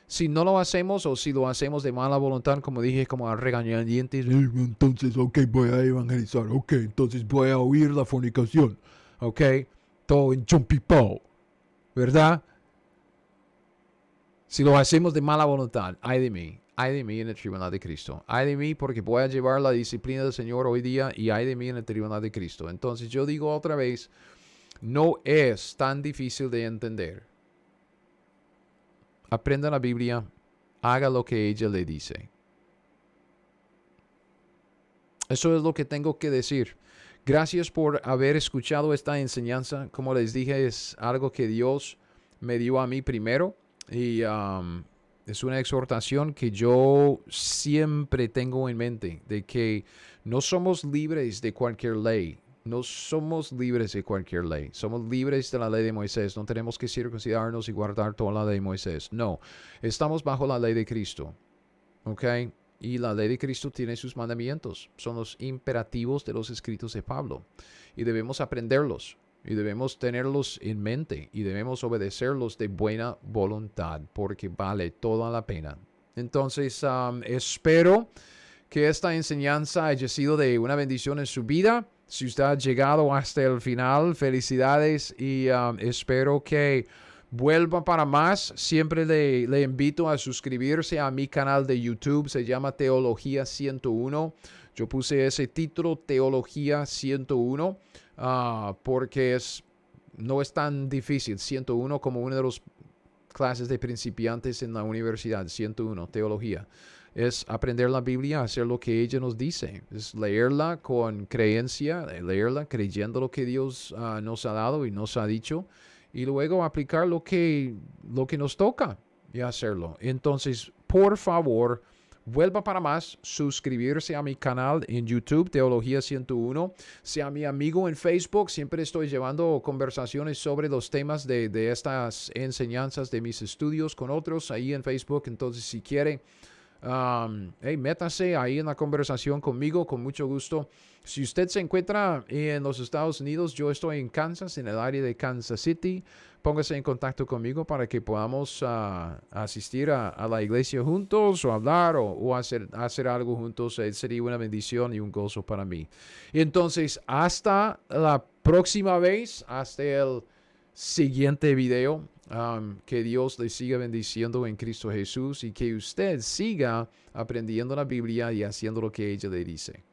Si no lo hacemos o si lo hacemos de mala voluntad, como dije, como a regañadientes, entonces, ok, voy a evangelizar, ok, entonces voy a huir la fornicación, ok, todo en chompipao, ¿verdad? Si lo hacemos de mala voluntad, ay de mí en el tribunal de Cristo. Ay de mí porque voy a llevar la disciplina del Señor hoy día y ay de mí en el tribunal de Cristo. Entonces yo digo otra vez, no es tan difícil de entender. Aprenda la Biblia, haga lo que ella le dice. Eso es lo que tengo que decir. Gracias por haber escuchado esta enseñanza. Como les dije, es algo que Dios me dio a mí primero y es una exhortación que yo siempre tengo en mente, de que no somos libres de cualquier ley. No somos libres de cualquier ley. Somos libres de la ley de Moisés. No tenemos que circuncidarnos y guardar toda la ley de Moisés. No, estamos bajo la ley de Cristo. ¿Ok? Y la ley de Cristo tiene sus mandamientos. Son los imperativos de los escritos de Pablo. Y debemos aprenderlos. Y debemos tenerlos en mente. Y debemos obedecerlos de buena voluntad. Porque vale toda la pena. Entonces, espero que esta enseñanza haya sido de una bendición en su vida. Si usted ha llegado hasta el final, felicidades y espero que vuelva para más. Siempre le invito a suscribirse a mi canal de YouTube. Se llama Teología 101. Yo puse ese título, Teología 101, porque no es tan difícil. 101 como una de las clases de principiantes en la universidad. 101, Teología. Es aprender la Biblia, hacer lo que ella nos dice. Es leerla con creencia, leerla creyendo lo que Dios nos ha dado y nos ha dicho. Y luego aplicar lo que nos toca y hacerlo. Entonces, por favor, vuelva para más, suscribirse a mi canal en YouTube, Teología 101. Sea mi amigo en Facebook. Siempre estoy llevando conversaciones sobre los temas de estas enseñanzas de mis estudios con otros ahí en Facebook. Entonces, si quiere, métase ahí en la conversación conmigo, con mucho gusto. Si usted se encuentra en los Estados Unidos, yo estoy en Kansas, en el área de Kansas City. Póngase en contacto conmigo para que podamos asistir a la iglesia juntos o hablar o hacer algo juntos. Sería una bendición y un gozo para mí. Entonces, hasta la próxima vez, hasta el siguiente video. Que Dios le siga bendiciendo en Cristo Jesús y que usted siga aprendiendo la Biblia y haciendo lo que ella le dice.